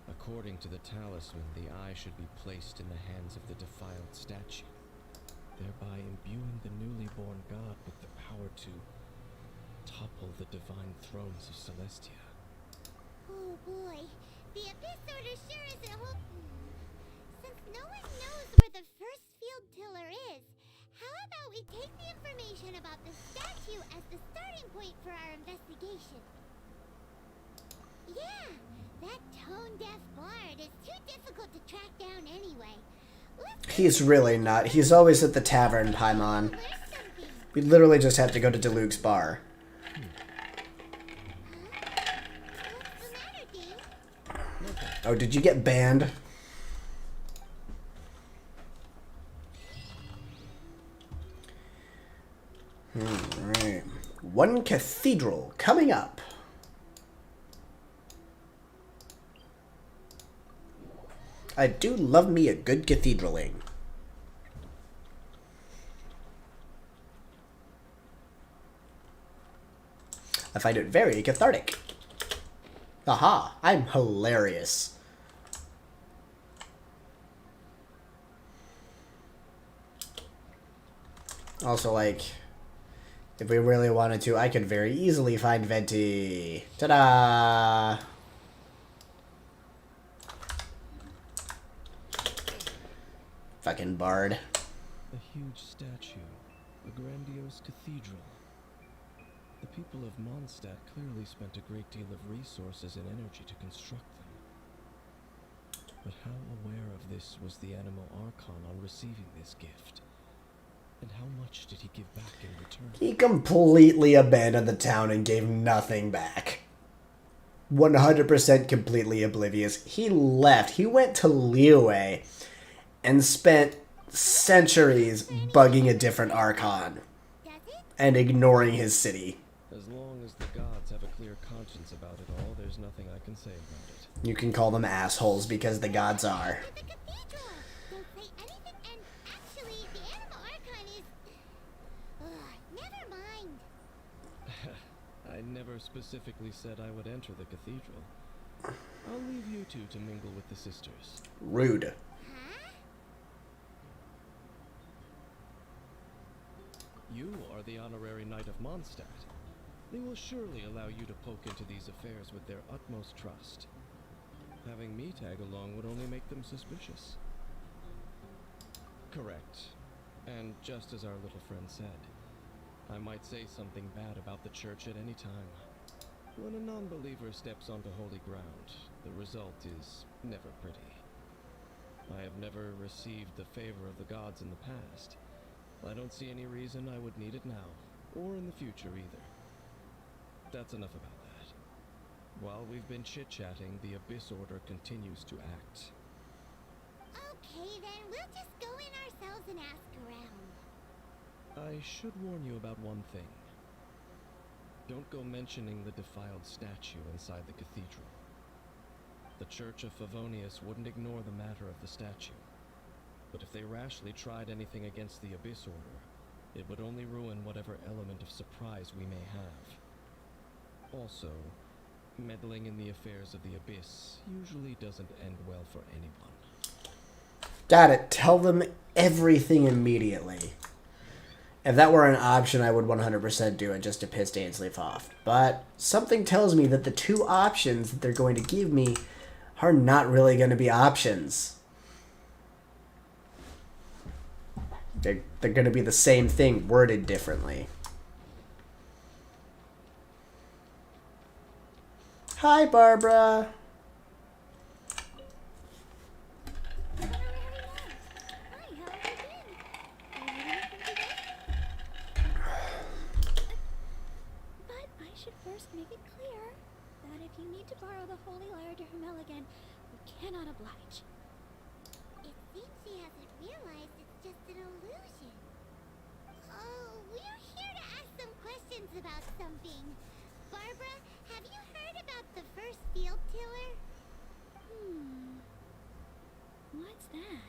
Speaker 6: According to the talisman, the eye should be placed in the hands of the defiled statue, thereby imbuing the newly born god with the power to topple the divine thrones of Celestia.
Speaker 3: Oh boy, the Abyss Order sure isn't Since no one knows where the first field tiller is, how about we take the information about the statue as the starting point for our investigation? Yeah, that tone-deaf bard is too difficult to track down anyway.
Speaker 1: He's really not. He's always at the tavern, Paimon.
Speaker 3: Learn something.
Speaker 1: We literally just have to go to Deluxe's bar.
Speaker 3: What's the matter, Dave?
Speaker 1: Oh, did you get banned? Right. One cathedral coming up. I do love me a good cathedraling. I find it very cathartic. Aha, I'm hilarious. Also, like, if we really wanted to, I could very easily find Venti. Ta-da! Fucking bard.
Speaker 6: A huge statue, a grandiose cathedral. The people of Mondstadt clearly spent a great deal of resources and energy to construct them. But how aware of this was the Animal Archon on receiving this gift? And how much did he give back in return?
Speaker 1: He completely abandoned the town and gave nothing back. 100% completely oblivious. He left. He went to Liyue and spent centuries bugging a different Archon
Speaker 3: Does it?
Speaker 1: and ignoring his city.
Speaker 6: As long as the gods have a clear conscience about it all, there's nothing I can say about it.
Speaker 1: You can call them assholes because the gods are.
Speaker 3: The cathedral! Don't say anything, and actually, the Animal Archon is... never mind.
Speaker 6: I never specifically said I would enter the cathedral. I'll leave you two to mingle with the sisters.
Speaker 1: Rude.
Speaker 3: Huh?
Speaker 6: You are the honorary knight of Mondstadt. They will surely allow you to poke into these affairs with their utmost trust. Having me tag along would only make them suspicious. Correct. And just as our little friend said, I might say something bad about the church at any time. When a non-believer steps onto holy ground, the result is never pretty. I have never received the favor of the gods in the past. I don't see any reason I would need it now, or in the future either. That's enough about that. While we've been chit-chatting, the Abyss Order continues to act.
Speaker 3: Okay, then we'll just go in ourselves and ask around.
Speaker 6: I should warn you about one thing. Don't go mentioning the defiled statue inside the cathedral. The Church of Favonius wouldn't ignore the matter of the statue. But if they rashly tried anything against the Abyss Order, it would only ruin whatever element of surprise we may have. Also, meddling in the affairs of the Abyss usually doesn't end well for anyone.
Speaker 1: Got it. Tell them everything immediately. If that were an option, I would 100% do it just to piss Dainsleif off. But something tells me that the two options that they're going to give me are not really going to be options. They're going to be the same thing, worded differently. Hi, Barbara.
Speaker 3: But I should first make it clear that if you need to borrow the Holy Lyre to Hermel again, you cannot oblige. It seems she hasn't realized it's just an illusion. questions about something. Barbara, have you heard about the first field tiller?
Speaker 4: What's that?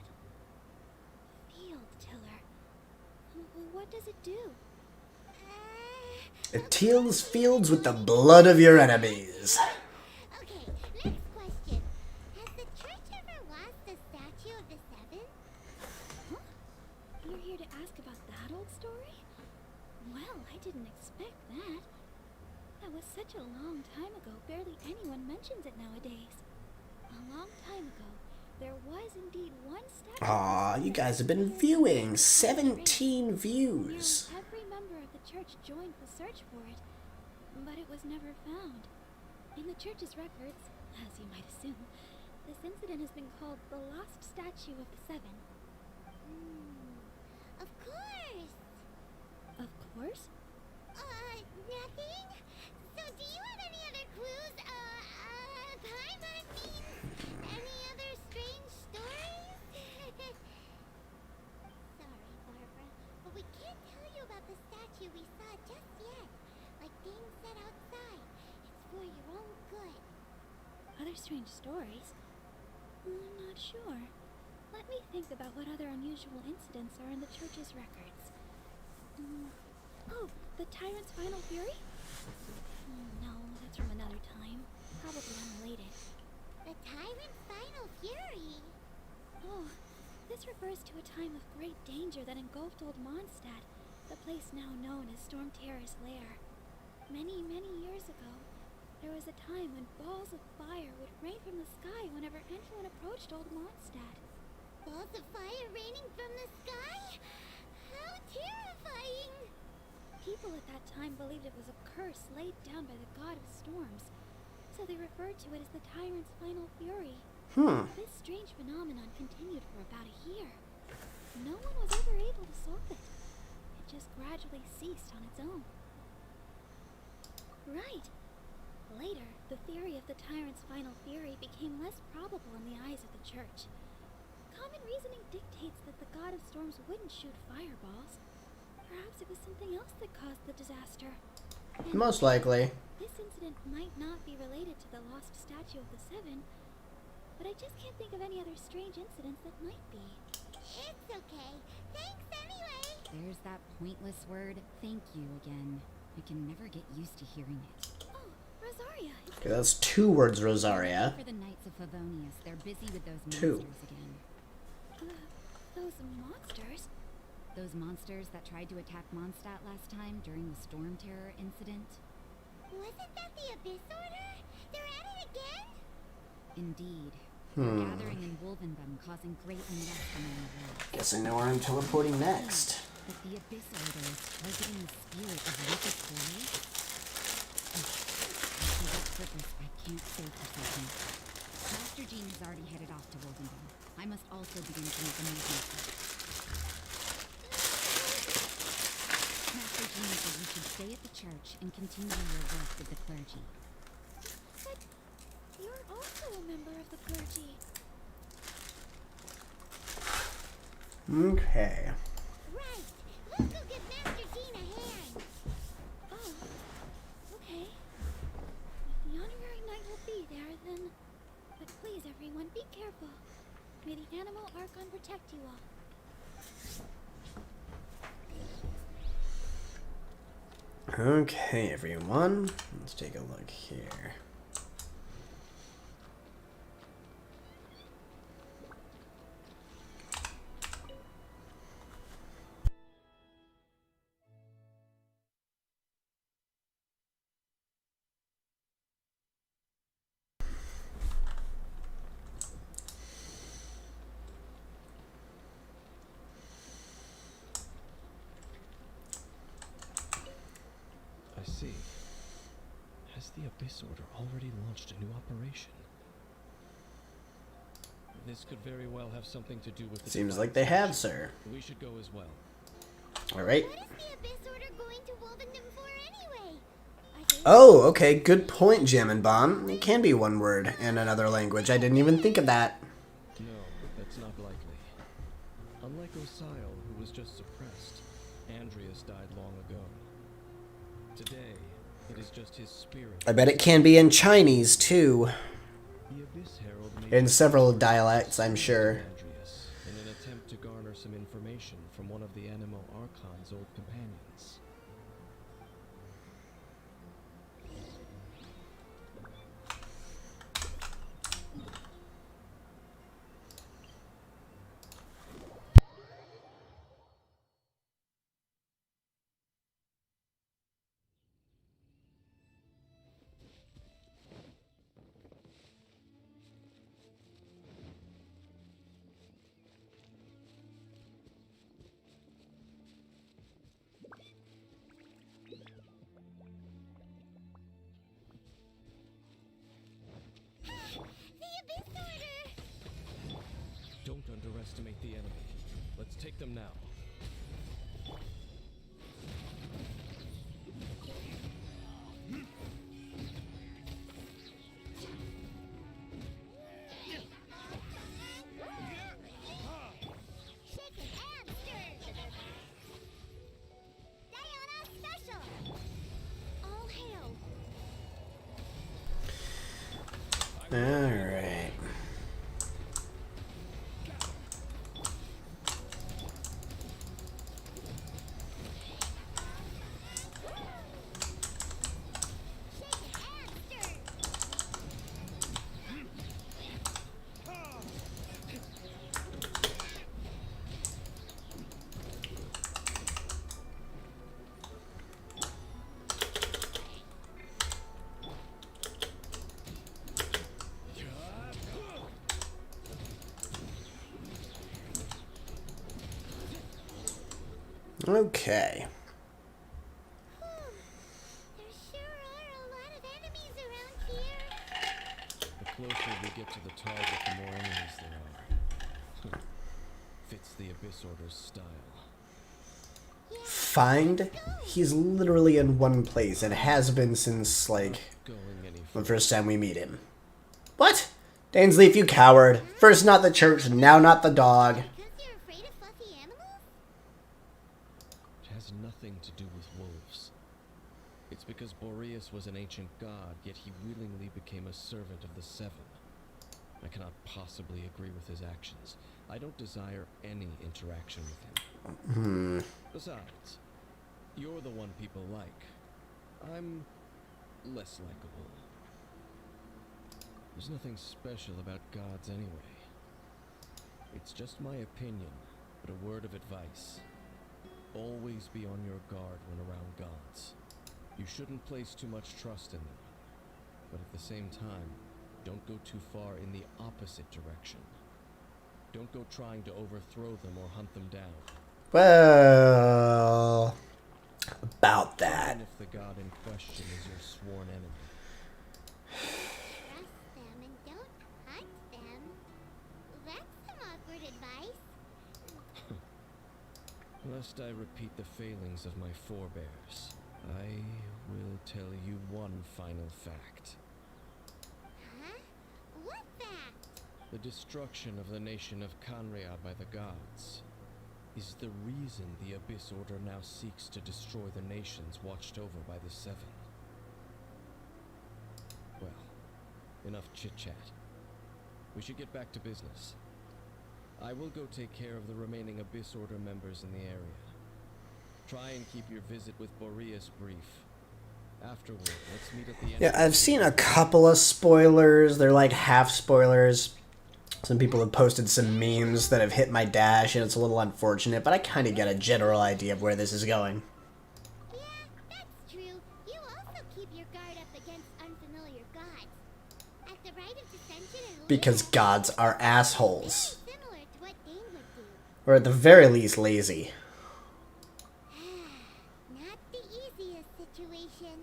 Speaker 4: Field tiller. What does it do?
Speaker 1: It tills fields with the blood of your enemies.
Speaker 3: Okay, next question. Has the church ever lost a statue of the seven?
Speaker 4: Huh? You're here to ask about that old story? Well, I didn't expect that. That was such a long time ago, barely anyone mentions it nowadays. A long time ago, there was indeed one statue.
Speaker 1: Aw, you guys have been viewing 17 views.
Speaker 4: Nearly every member of the church joined the search for it, but it was never found. In the church's records, as you might assume, this incident has been called the Lost Statue of the Seven.
Speaker 3: Of course.
Speaker 4: Of course?
Speaker 3: Nothing? So do you have any other clues? Paimon means any other strange stories? Sorry, Barbara, but we can't tell you about the statue we saw just yet. Like Dane said outside, it's for your own good.
Speaker 4: Other strange stories? I'm not sure. Let me think about what other unusual incidents are in the church's records. Oh, the tyrant's final fury? No, that's from another time. Probably unrelated.
Speaker 3: The tyrant's final fury?
Speaker 4: Oh, this refers to a time of great danger that engulfed Old Mondstadt, the place now known as Storm Terror's lair. Many, many years ago, there was a time when balls of fire would rain from the sky whenever anyone approached Old Mondstadt.
Speaker 3: Balls of fire raining from the sky? How terrifying!
Speaker 4: People at that time believed it was a curse laid down by the god of storms, so they referred to it as the tyrant's final fury. This strange phenomenon continued for about a year. No one was ever able to solve it. It just gradually ceased on its own. Right. Later, the theory of the tyrant's final fury became less probable in the eyes of the church. Common reasoning dictates that the god of storms wouldn't shoot fireballs. Perhaps it was something else that caused the disaster. And
Speaker 1: Most likely.
Speaker 4: this incident might not be related to the lost statue of the Seven, but I just can't think of any other strange incidents that might be.
Speaker 3: It's okay. Thanks anyway.
Speaker 7: There's that pointless word, thank you again. I can never get used to hearing it.
Speaker 4: Oh, Rosaria!
Speaker 1: Okay, that's 2 words, Rosaria.
Speaker 7: For the Knights of Favonius, they're busy with those
Speaker 1: Two.
Speaker 7: monsters again.
Speaker 4: Those monsters?
Speaker 7: Those monsters that tried to attack Mondstadt last time during the Storm Terror incident?
Speaker 3: Wasn't that the Abyss Order? They're at it again?
Speaker 7: Indeed. They're gathering in Wolvenbum, causing great unrest among the world.
Speaker 1: Guess I know where I'm teleporting next.
Speaker 7: But the Abyss Order is targeting the spirit of wicked boys? For what purpose, I can't say for certain. Master Jean has already headed off to Wolvenbum. I must also begin to make a move myself. Master Jean said you should stay at the church and continue your work with the clergy.
Speaker 4: But you're also a member of the clergy.
Speaker 1: Okay.
Speaker 3: Right. Let's go give Master Jean a hand.
Speaker 4: Oh, okay. If the honorary knight will be there, then... But please, everyone, be careful. May the animal Archon protect you all.
Speaker 1: Okay, everyone. Let's take a look here.
Speaker 6: I see. Has the Abyss Order already launched a new operation? This could very well have something to do with the
Speaker 1: Seems
Speaker 6: divine
Speaker 1: like they have,
Speaker 6: statue.
Speaker 1: sir.
Speaker 6: We should go as well.
Speaker 1: Alright.
Speaker 3: What is the Abyss Order going to Wolvendom for anyway? I gave
Speaker 1: Oh, okay. Good point, Jam and Bomb. It can be one word in another language. I didn't even think of that.
Speaker 6: No, that's not likely. Unlike Osile, who was just suppressed, Andreas died long ago. Today, it is just his spirit.
Speaker 1: I bet it can be in Chinese, too.
Speaker 6: The Abyss Herald made
Speaker 1: In several dialects, I'm sure.
Speaker 6: Andreas in an attempt to garner some information from one of the Animo Archon's old companions.
Speaker 3: The Abyss Order!
Speaker 6: Don't underestimate the enemy. Let's take them now.
Speaker 3: Shaken and stirred! Diana Special! All hail!
Speaker 1: Alright.
Speaker 3: Shaken and stirred!
Speaker 1: Okay.
Speaker 3: There sure are a lot of enemies around here.
Speaker 6: The closer we get to the target, the more enemies there are. Fits the Abyss Order's style.
Speaker 1: Find? He's literally in one place and has been since, like,
Speaker 6: Going any
Speaker 1: the
Speaker 6: further.
Speaker 1: first time we meet him. What? Dainsleif, you coward. First not the church, now not the dog.
Speaker 3: Because you're afraid of fluffy animals?
Speaker 6: It has nothing to do with wolves. It's because Boreas was an ancient god, yet he willingly became a servant of the Seven. I cannot possibly agree with his actions. I don't desire any interaction with him. Besides, you're the one people like. I'm less likable. There's nothing special about gods anyway. It's just my opinion, but a word of advice. Always be on your guard when around gods. You shouldn't place too much trust in them. But at the same time, don't go too far in the opposite direction. Don't go trying to overthrow them or hunt them down.
Speaker 1: Well, about that.
Speaker 6: Even if the god in question is your sworn enemy.
Speaker 3: Trust them and don't hunt them. That's some awkward advice.
Speaker 6: Lest I repeat the failings of my forebears, I will tell you one final fact.
Speaker 3: Huh? What fact?
Speaker 6: The destruction of the nation of Canria by the gods is the reason the Abyss Order now seeks to destroy the nations watched over by the Seven. Well, enough chit-chat. We should get back to business. I will go take care of the remaining Abyss Order members in the area. Try and keep your visit with Boreas brief. Afterward, let's meet at the end.
Speaker 1: Yeah, I've seen a couple of spoilers. They're like half spoilers. Some people have posted some memes that have hit my dash, and it's a little unfortunate, but I kind of get a general idea of where this is going.
Speaker 3: Yeah, that's true. You also keep your guard up against unfamiliar gods. At the rite of dissension and
Speaker 1: Because gods are assholes.
Speaker 3: similar to what Dane would do.
Speaker 1: Or at the very least, lazy.
Speaker 3: Not the easiest situation.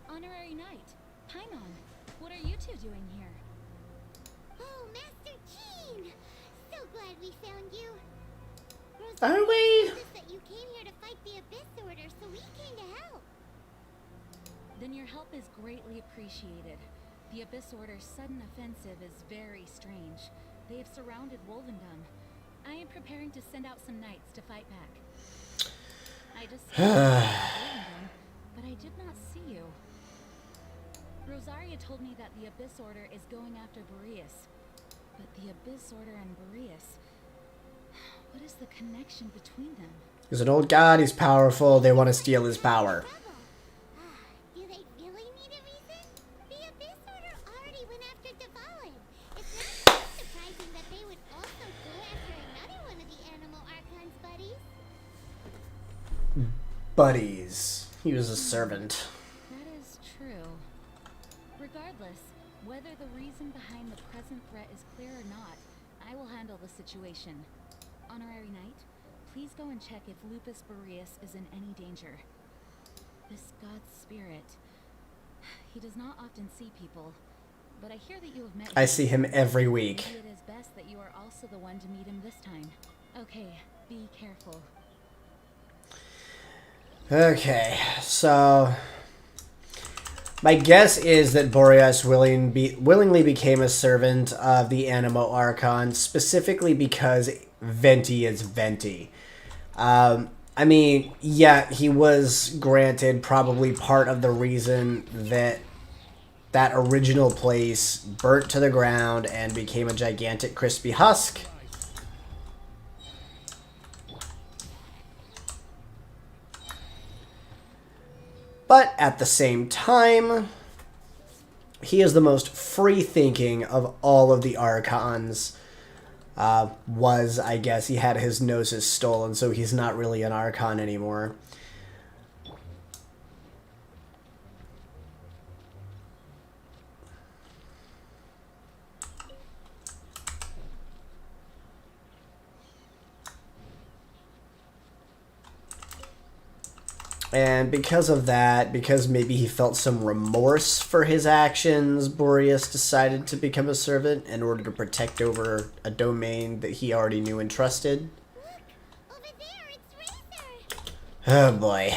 Speaker 2: Honorary Knight, Paimon, what are you two doing here?
Speaker 3: Oh, Master Jean! So glad we found you.
Speaker 1: Are we?
Speaker 3: Told us that you came here to fight the Abyss Order, so we came to help.
Speaker 8: Then your help is greatly appreciated. The Abyss Order's sudden offensive is very strange. They have surrounded Wolvendom. I am preparing to send out some knights to fight back. I just Wolvendom, but I did not see you. Rosaria told me that the Abyss Order is going after Boreas. But the Abyss Order and Boreas... What is the connection between them?
Speaker 1: He's an old god, he's powerful, they want to steal his power.
Speaker 3: Do they really need a reason? The Abyss Order already went after Dvalin. It's not so surprising that they would also go after another one of the Animal Archon's buddies.
Speaker 1: Buddies. He was a servant.
Speaker 8: That is true. Regardless, whether the reason behind the present threat is clear or not, I will handle the situation. Honorary Knight, please go and check if Lupus Boreas is in any danger. This god's spirit... He does not often see people, but I hear that you have met him.
Speaker 1: I see him every week.
Speaker 8: Maybe it is best that you are also the one to meet him this time. Okay, be careful.
Speaker 1: Okay, so... My guess is that Boreas willingly became a servant of the Animo Archon, specifically because Venti is Venti. I mean, yeah, he was granted probably part of the reason that that original place burnt to the ground and became a gigantic crispy husk. But at the same time, he is the most free-thinking of all of the Archons. I guess. He had his Gnosis stolen, so he's not really an Archon anymore. And because of that, because maybe he felt some remorse for his actions, Boreas decided to become a servant in order to protect over a domain that he already knew and trusted.
Speaker 3: Look, over there, it's Razor.
Speaker 1: Oh boy.
Speaker 3: This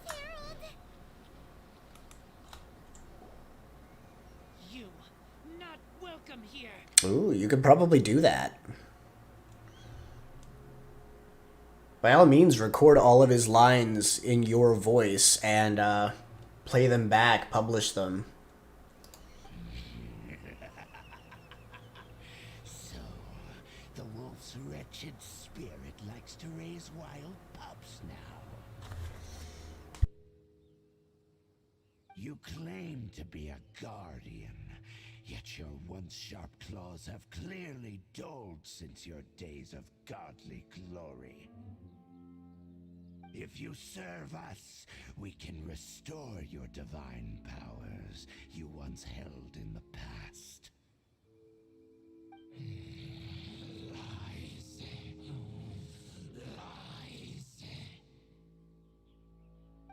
Speaker 3: Herald.
Speaker 5: You not welcome here.
Speaker 1: Ooh, you could probably do that. By all means, record all of his lines in your voice and play them back, publish them.
Speaker 5: So, the wolf's wretched spirit likes to raise wild pups now. You claim to be a guardian, yet your once sharp claws have clearly dulled since your days of godly glory. If you serve us, we can restore your divine powers you once held in the past. Lies. Lies.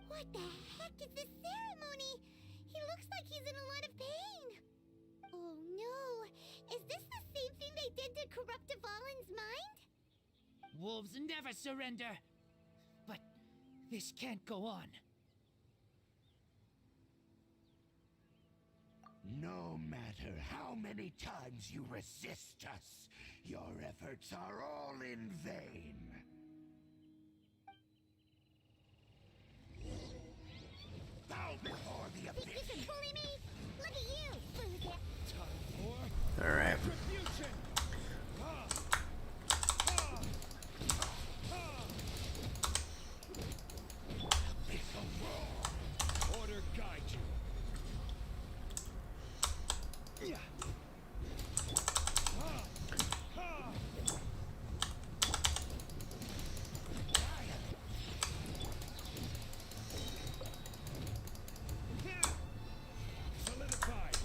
Speaker 3: What the heck is this ceremony? He looks like he's in a lot of pain. Oh no! Is this the same thing they did to corrupt Dvalin's mind?
Speaker 9: Wolves never surrender. But this can't go on.
Speaker 5: No matter how many times you resist us, your efforts are all in vain. Bow before the
Speaker 3: Think you
Speaker 5: abyss.
Speaker 3: can bully me? Look at you, loser.
Speaker 1: Alright.
Speaker 9: Retribution! Order guide you. Solidified.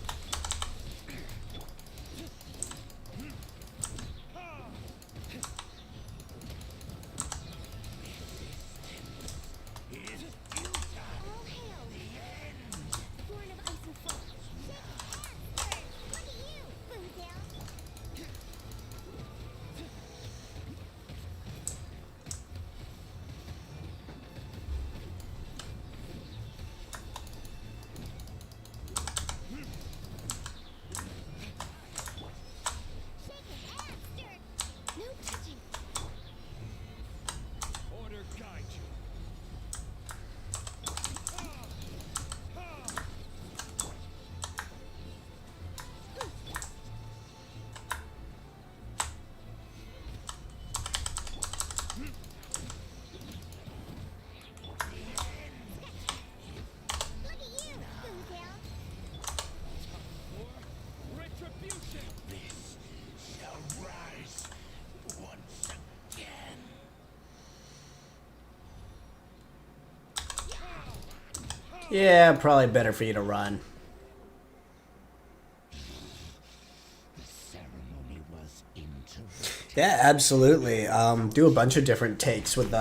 Speaker 1: Yeah, probably better for you to run.
Speaker 5: The ceremony was interrupted.
Speaker 1: Yeah, absolutely. Do a bunch of different takes with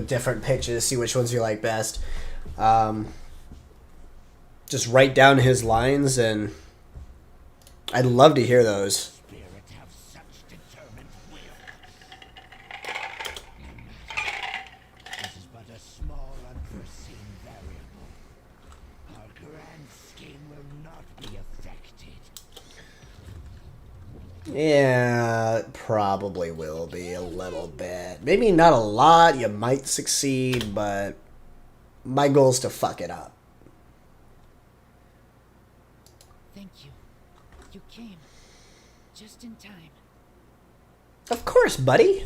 Speaker 1: different pitches, see which ones you like best. Just write down his lines, and I'd love to hear those.
Speaker 5: Spirit have such determined will. This is but a small unforeseen variable. Our grand scheme will not be affected.
Speaker 1: Yeah, it probably will be a little bit. Maybe not a lot. You might succeed, but my goal is to fuck it up.
Speaker 9: Thank you. You came. Just in time.
Speaker 1: Of course, buddy.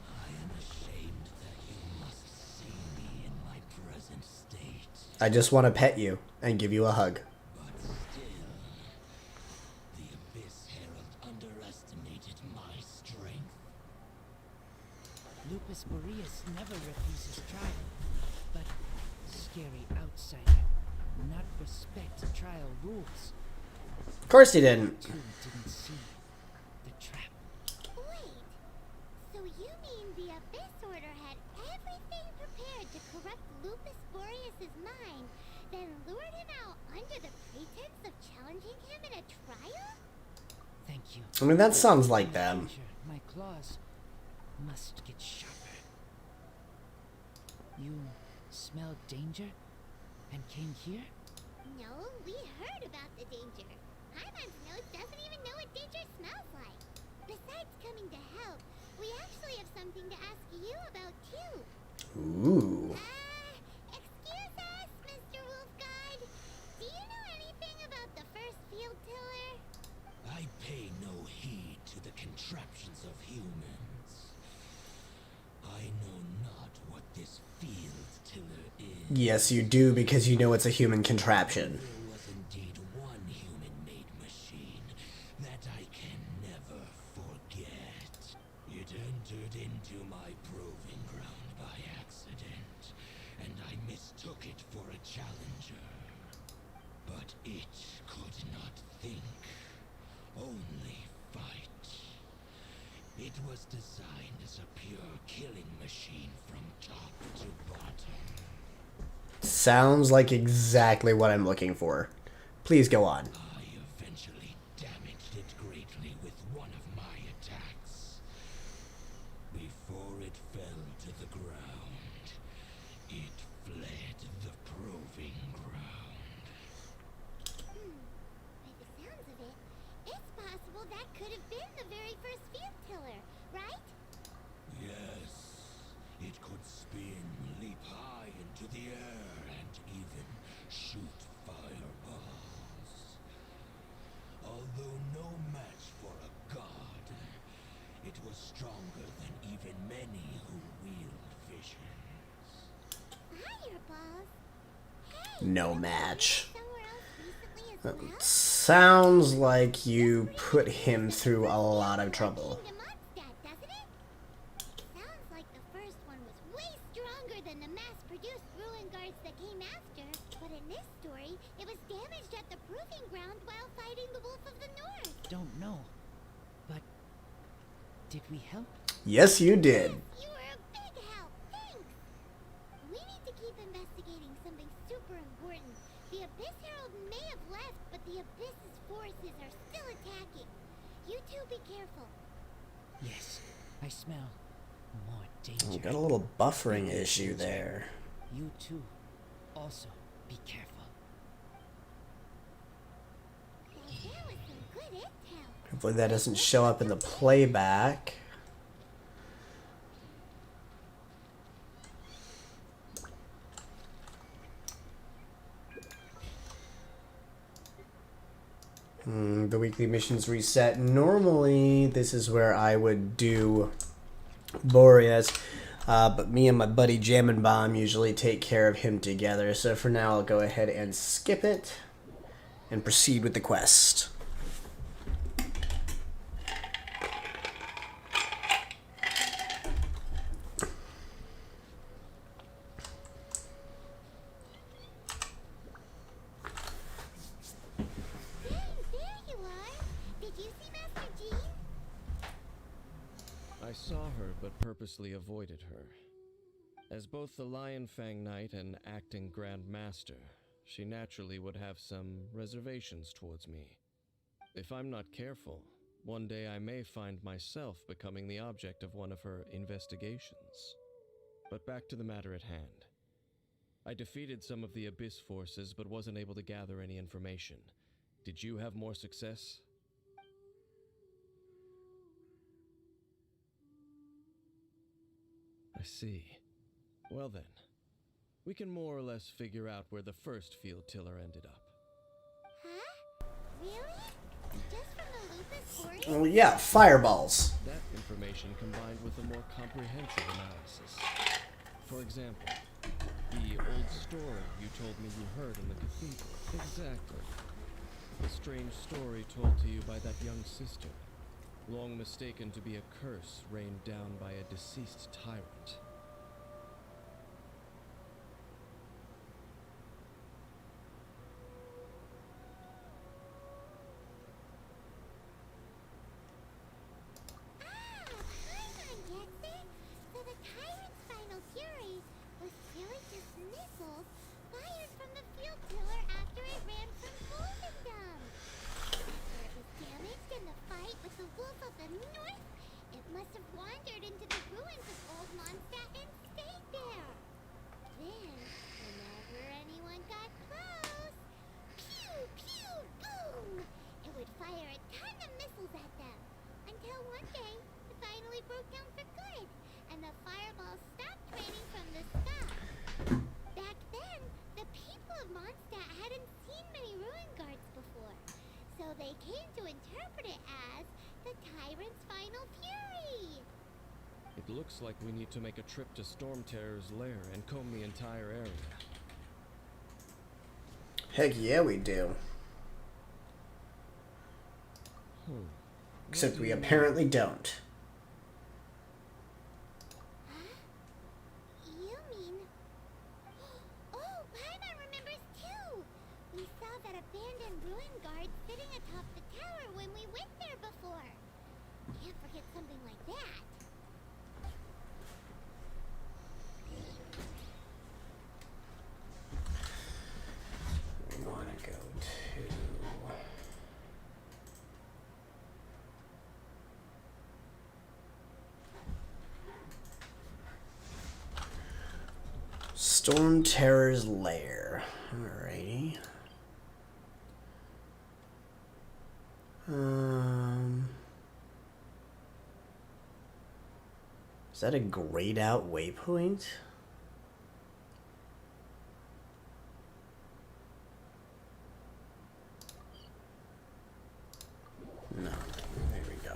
Speaker 5: I am ashamed that you must see me in my present state.
Speaker 1: I just want to pet you and give you a hug.
Speaker 5: But still, the Abyss Herald underestimated my strength.
Speaker 9: Lupus Boreas never refuses trial. But scary outsider. Not respect trial rules.
Speaker 1: Of course he didn't.
Speaker 9: Too didn't see the trap.
Speaker 3: Wait, so you mean the Abyss Order had everything prepared to corrupt Lupus Boreas' mind, then lured him out under the pretense of challenging him in a trial?
Speaker 9: Thank you.
Speaker 1: I mean, that sounds like
Speaker 9: In
Speaker 1: them.
Speaker 9: future, my claws must get sharper. You smelled danger and came here?
Speaker 3: No, we heard about the danger. Paimon's nose doesn't even know what danger smells like. Besides coming to help, we actually have something to ask you about too.
Speaker 1: Ooh.
Speaker 3: Excuse us, Mr. Wolfguard. Do you know anything about the first field tiller?
Speaker 5: I pay no heed to the contraptions of humans. I know not what this field tiller is.
Speaker 1: Yes, you do, because you know it's a human contraption.
Speaker 5: There was indeed one human-made machine that I can never forget. It entered into my proving ground by accident, and I mistook it for a challenger. But it could not think, only fight. It was designed as a pure killing machine from top to bottom.
Speaker 1: Sounds like exactly what I'm looking for. Please go on.
Speaker 5: I eventually damaged it greatly with one of my attacks. Before it fell to the ground, it fled the proving ground.
Speaker 3: By the sounds of it, it's possible that could have been the very first field tiller, right?
Speaker 5: Yes, it could spin, leap high into the air, and even shoot fireballs. Although no match for a god, it was stronger than even many who wield visions.
Speaker 3: Fireballs? Hey,
Speaker 1: No
Speaker 3: didn't you
Speaker 1: match.
Speaker 3: live somewhere else recently as well?
Speaker 1: Sounds like you put him through a lot of trouble.
Speaker 3: Kingdom Mondstadt, doesn't it? Sounds like the first one was way stronger than the mass-produced ruin guards that came after. But in this story, it was damaged at the proving ground while fighting the Wolf of the North.
Speaker 9: Don't know. But did we help?
Speaker 1: Yes, you did.
Speaker 3: You were a big help. Thanks. We need to keep investigating something super important. The Abyss Herald may have left, but the Abyss's forces are still attacking. You two be careful.
Speaker 9: Yes, I smell more danger.
Speaker 1: Got a little buffering issue there.
Speaker 9: You too. Also, be careful.
Speaker 3: Now there was some good intel.
Speaker 1: Hopefully that doesn't show up in the playback. The weekly missions reset. Normally, this is where I would do Boreas, but me and my buddy Jammin' Bomb usually take care of him together. So for now, I'll go ahead and skip it and proceed with the quest.
Speaker 6: I saw her but purposely avoided her. As both the Lion Fang Knight and acting Grand Master, she naturally would have some reservations towards me. If I'm not careful, one day I may find myself becoming the object of one of her investigations. But back to the matter at hand. I defeated some of the Abyss forces but wasn't able to gather any information. Did you have more success? I see. Well then, we can more or less figure out where the first field tiller ended up.
Speaker 3: Huh? Really? Just from the Lupus Forest?
Speaker 1: Well, yeah, fireballs.
Speaker 6: That information combined with a more comprehensive analysis. For example, the old story you told me you heard in the cathedral. Exactly. The strange story told to you by that young sister, long mistaken to be a curse rained down by a deceased tyrant.
Speaker 3: Paimon gets it! So the tyrant's final fury was really just missiles fired from the field tiller after it ran from Wolfendom. After it was damaged in the fight with the wolf of the north, it must have wandered into the ruins of Old Mondstadt and stayed there. Then, whenever anyone got close, pew, pew, boom! It would fire a ton of missiles at them. Until one day, it finally broke down for good, and the fireballs stopped raining from the sky. Back then, the people of Mondstadt hadn't seen many ruin guards before, so they came to interpret it as the tyrant's final fury.
Speaker 6: It looks like we need to make a trip to Storm Terror's lair and comb the entire area.
Speaker 1: Heck yeah, we do. Except we apparently don't.
Speaker 3: Huh? You mean... Oh, Paimon remembers too! We saw that abandoned ruin guard sitting atop the tower when we went there before. Can't forget something like that.
Speaker 1: We want to go to... Storm Terror's lair. Alrighty. Is that a grayed out waypoint? No. There we go.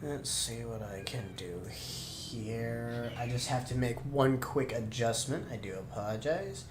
Speaker 1: Let's see what I can do here. I just have to make one quick adjustment. I do apologize.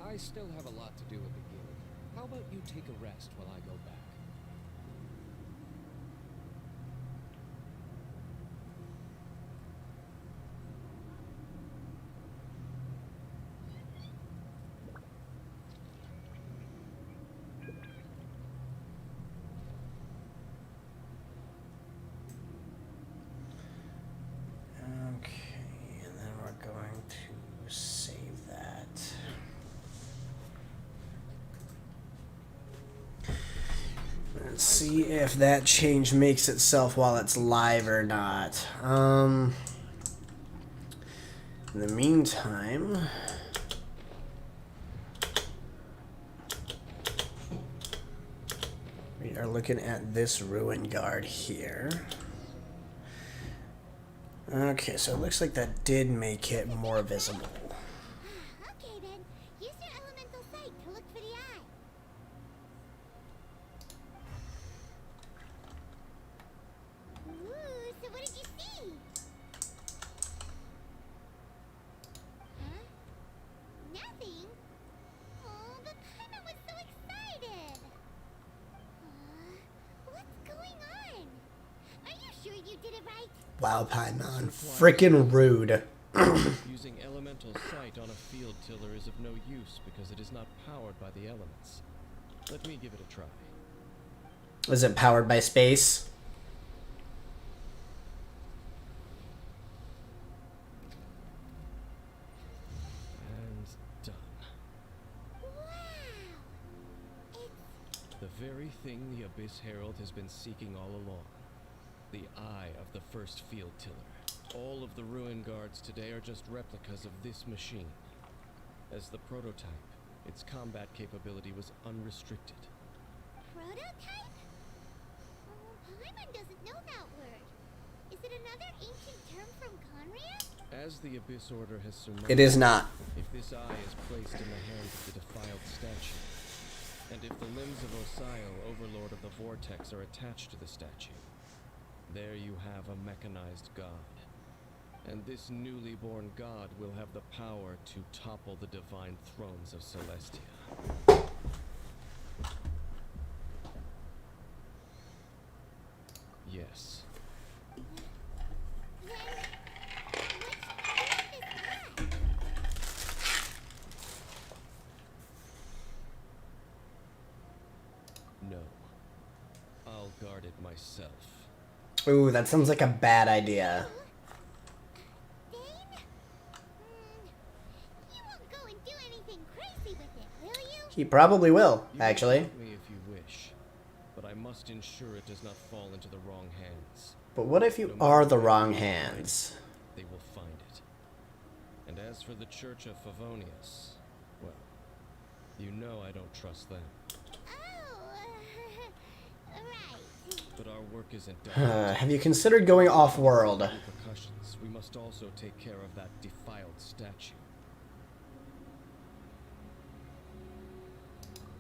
Speaker 6: I still have a lot to do at the guild. How about you take a rest while I go back?
Speaker 1: Okay, and then we're going to save that. Let's see if that change makes itself while it's live or not. In the meantime, we are looking at this ruin guard here. Okay, so it looks like that did make it more visible.
Speaker 3: Okay then, use your elemental sight to look for the eye. Ooh, so what did you see? Huh? Nothing? Oh, but Paimon was so excited. What's going on? Are you sure you did it right?
Speaker 1: Wow, Paimon. Frickin' rude.
Speaker 6: Using elemental sight on a field tiller is of no use because it is not powered by the elements. Let me give it a try.
Speaker 1: Was it powered by space?
Speaker 6: And done.
Speaker 3: Wow! It's
Speaker 6: The very thing the Abyss Herald has been seeking all along. The eye of the first field tiller. All of the ruin guards today are just replicas of this machine. As the prototype, its combat capability was unrestricted.
Speaker 3: prototype? Oh, Paimon doesn't know that word. Is it another ancient term from Conria?
Speaker 6: As the Abyss Order has surmised,
Speaker 1: It is not.
Speaker 6: if this eye is placed in the hands of the defiled statue, and if the limbs of Osiel, Overlord of the Vortex, are attached to the statue, there you have a mechanized god. And this newly born god will have the power to topple the divine thrones of Celestia. Yes.
Speaker 3: Then, which is that?
Speaker 6: No. I'll guard it myself.
Speaker 1: Ooh, that sounds like a bad idea.
Speaker 3: Dane? You won't go and do anything crazy with it, will you?
Speaker 1: He probably will,
Speaker 6: You may
Speaker 1: actually.
Speaker 6: help me if you wish, but I must ensure it does not fall into the wrong hands.
Speaker 1: But what if you are the wrong hands?
Speaker 6: They will find it. And as for the Church of Favonius, well, you know I don't trust them.
Speaker 3: Oh, right.
Speaker 6: But our work isn't done.
Speaker 1: Have you considered going off-world?
Speaker 6: Repercussions. We must also take care of that defiled statue.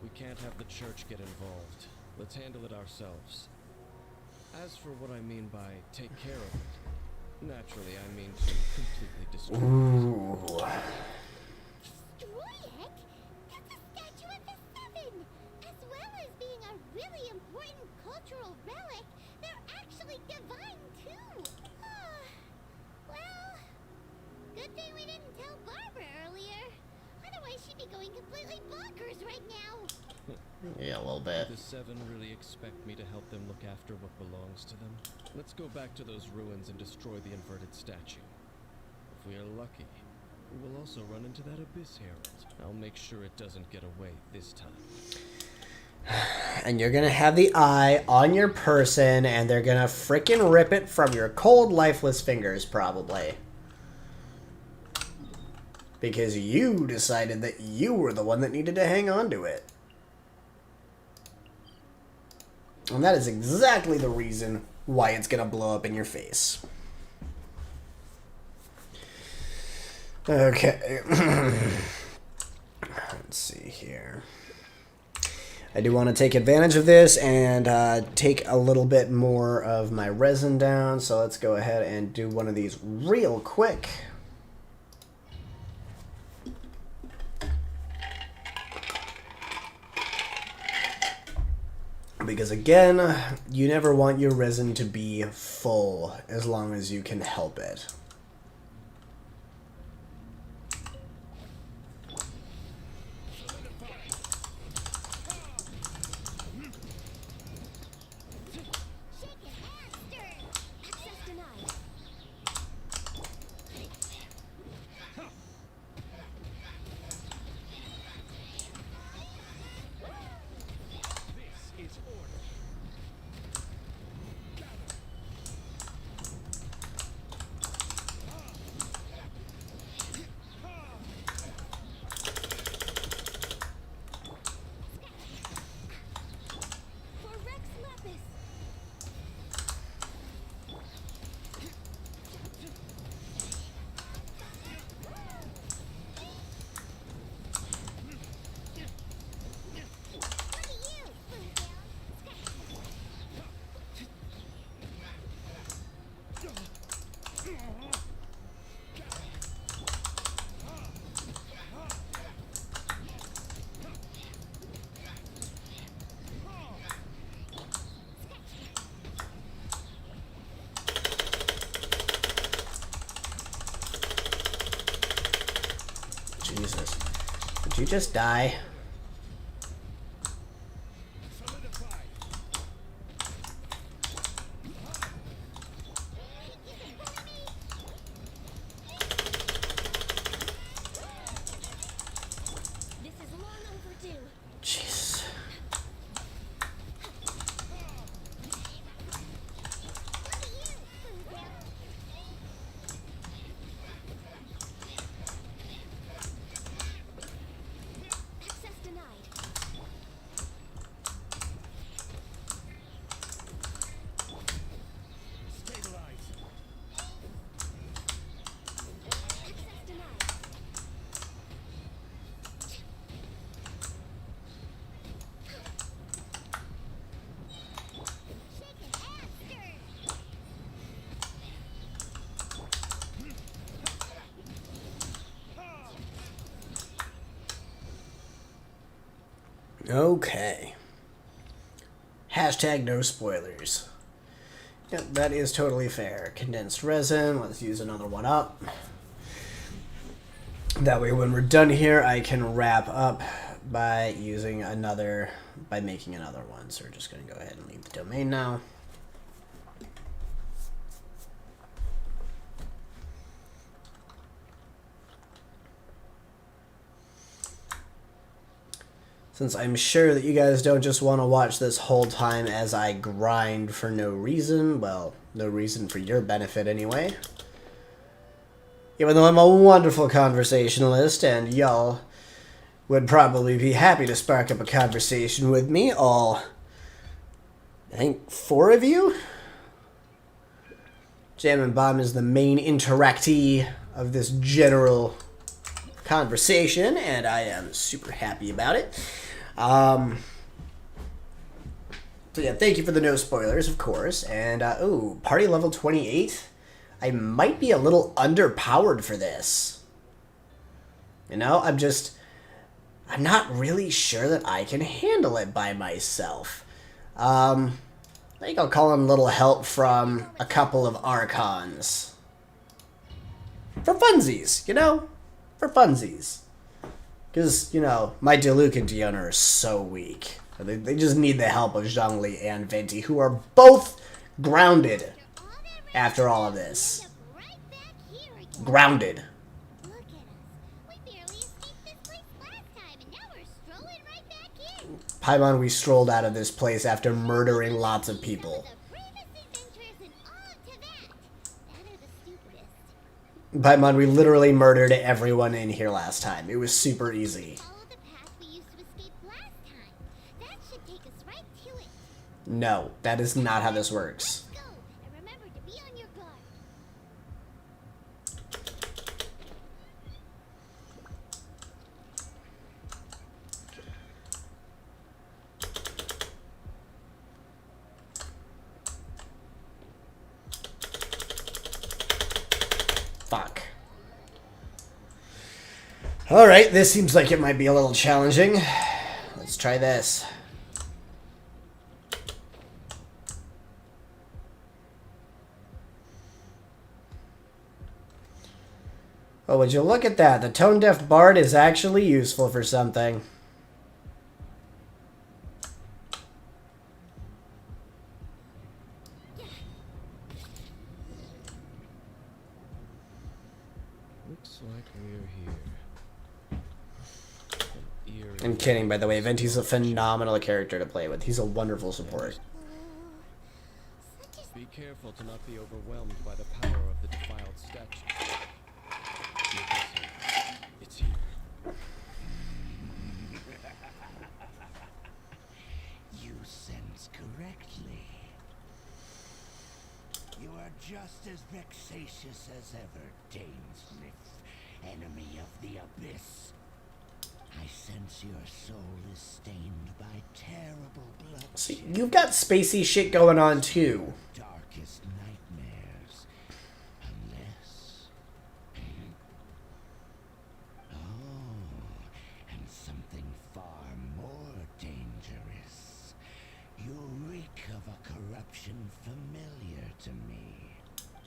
Speaker 6: We can't have the church get involved. Let's handle it ourselves. As for what I mean by take care of it, naturally I mean to completely destroy it.
Speaker 1: Ooh.
Speaker 3: Destroy it? That's a statue of the Seven! As well as being a really important cultural relic, they're actually divine too! Well, good thing we didn't tell Barbara earlier. Otherwise she'd be going completely bonkers right now.
Speaker 1: Yeah, a little bit.
Speaker 6: Do the Seven really expect me to help them look after what belongs to them? Let's go back to those ruins and destroy the inverted statue. If we are lucky, we will also run into that Abyss Herald. I'll make sure it doesn't get away this time.
Speaker 1: And you're gonna have the eye on your person, and they're gonna frickin' rip it from your cold, lifeless fingers, probably. Because you decided that you were the one that needed to hang on to it. And that is exactly the reason why it's gonna blow up in your face. Okay. Let's see here. I do want to take advantage of this and take a little bit more of my resin down. So let's go ahead and do one of these real quick. Because again, you never want your resin to be full as long as you can help it. you just die?
Speaker 4: This is long overdue.
Speaker 1: Jeez.
Speaker 4: Access denied. Access denied.
Speaker 1: Okay. Hashtag no spoilers. Yep, that is totally fair. Condensed resin. Let's use another one up. That way when we're done here, I can wrap up by using another, by making another one. So we're just going to go ahead and leave the domain now. Since I'm sure that you guys don't just want to watch this whole time as I grind for no reason. Well, no reason for your benefit anyway. Even though I'm a wonderful conversationalist and y'all would probably be happy to spark up a conversation with me, all, I think, 4 of you? Jam and Bomb is the main interactee of this general conversation, and I am super happy about it. So yeah, thank you for the no spoilers, of course. And ooh, party level 28. I might be a little underpowered for this. You know, I'm not really sure that I can handle it by myself. I think I'll call in a little help from a couple of Archons. For funsies, you know? For funsies. Because, you know, my Diluc and Diona are so weak. They just need the help of Zhongli and Venti, who are both grounded after all of this. Grounded.
Speaker 3: Look at us. We barely escaped this place last time, and now we're strolling right back in.
Speaker 1: Paimon, we strolled out of this place after murdering lots of people.
Speaker 3: The bravest adventurers and all to that. That are the stupidest.
Speaker 1: Paimon, we literally murdered everyone in here last time. It was super easy.
Speaker 3: Follow the path we used to escape last time. That should take us right to it.
Speaker 1: No, that is not how this works.
Speaker 3: Go, and remember to be on your guard.
Speaker 1: Fuck. Alright, this seems like it might be a little challenging. Let's try this. Oh, would you look at that? The tone-deaf bard is actually useful for something.
Speaker 6: Looks like we're here. An
Speaker 1: I'm kidding, by the way. Venti's a phenomenal character to play with. He's a wonderful support.
Speaker 6: Be careful to not be overwhelmed by the power of the defiled statue. It's here.
Speaker 5: You sense correctly. You are just as vexatious as ever, Dainsmith, enemy of the Abyss. I sense your soul is stained by terrible blood.
Speaker 1: See, you've got spacey shit going on, too.
Speaker 5: Darkest nightmares. Unless... Oh, and something far more dangerous. You reek of a corruption familiar to me.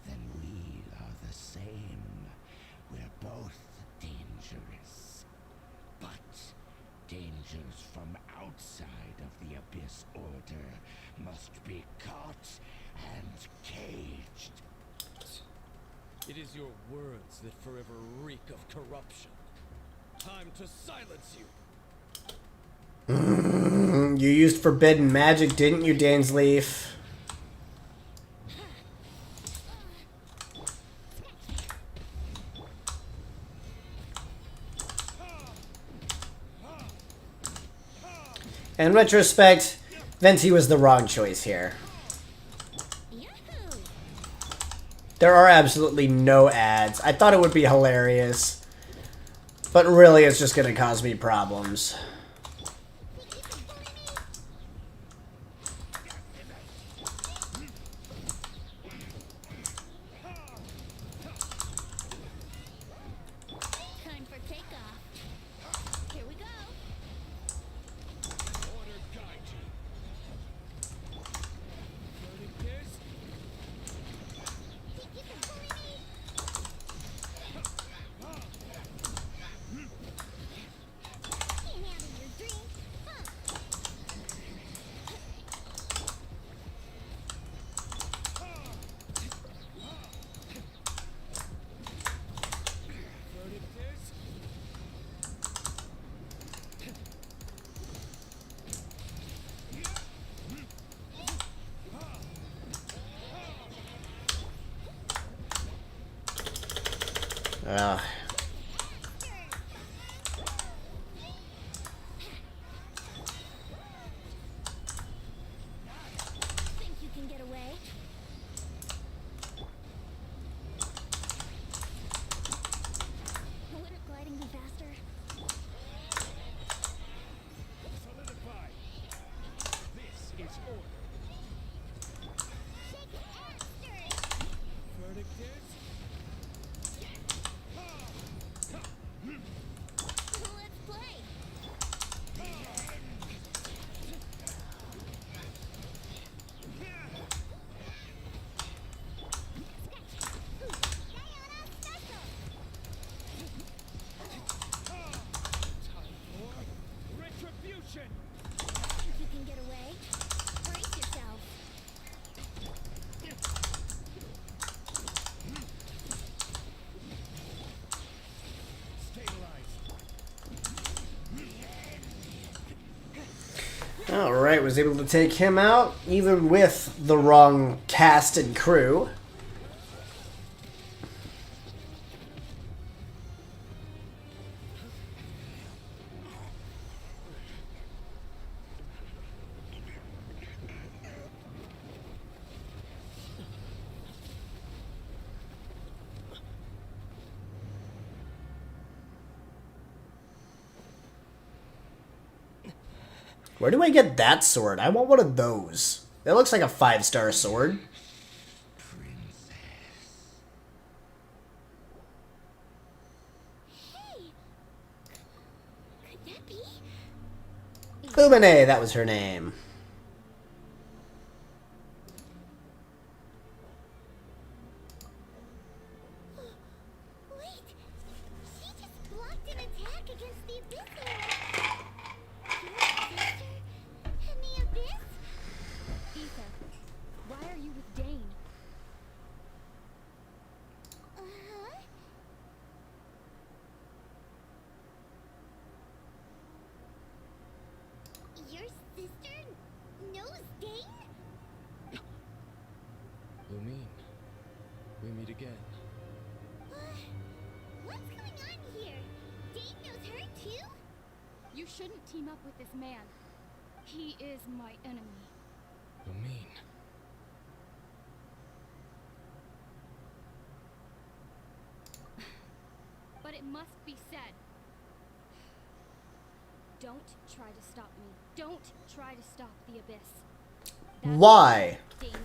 Speaker 5: Then we are the same. We're both dangerous. But must be caught and caged.
Speaker 6: It is your words that forever reek of corruption. Time to silence you.
Speaker 1: You used forbidden magic, didn't you, Dainsleif? In retrospect, Venti was the wrong choice here.
Speaker 3: Yahoo!
Speaker 1: There are absolutely no ads. I thought it would be hilarious, but really it's just going to cause me problems.
Speaker 3: Time for takeoff. Here we go.
Speaker 6: Order guide you. Verdict is
Speaker 3: Think you can bully me? Can't handle your drink, huh?
Speaker 6: verdict is
Speaker 1: Ugh.
Speaker 3: Think you can get away? Wouldn't gliding be faster?
Speaker 6: solidified. This is order.
Speaker 3: Shake it out, sir!
Speaker 6: Verdict is
Speaker 3: Let's play! Diana special!
Speaker 6: time for retribution.
Speaker 3: Think you can get away? Brace yourself!
Speaker 6: Stabilize.
Speaker 1: Alright, was able to take him out, even with the wrong cast and crew. Where do I get that sword? I want one of those. That looks like a 5-star sword.
Speaker 3: Hey! Could that be?
Speaker 1: Lumine, that was her name.
Speaker 3: Wait! She just blocked an attack against the Abyss Order! Your sister? And the Abyss?
Speaker 2: Ether, why are you with Dane?
Speaker 3: Uh-huh. Your sister knows Dane?
Speaker 6: Lumine, we meet again.
Speaker 3: What's going on here? Dane knows her too?
Speaker 2: You shouldn't team up with this man. He is my enemy.
Speaker 6: Lumine.
Speaker 2: But it must be said. Don't try to stop me. Don't try to stop the Abyss. That
Speaker 1: Why?
Speaker 2: Dangerous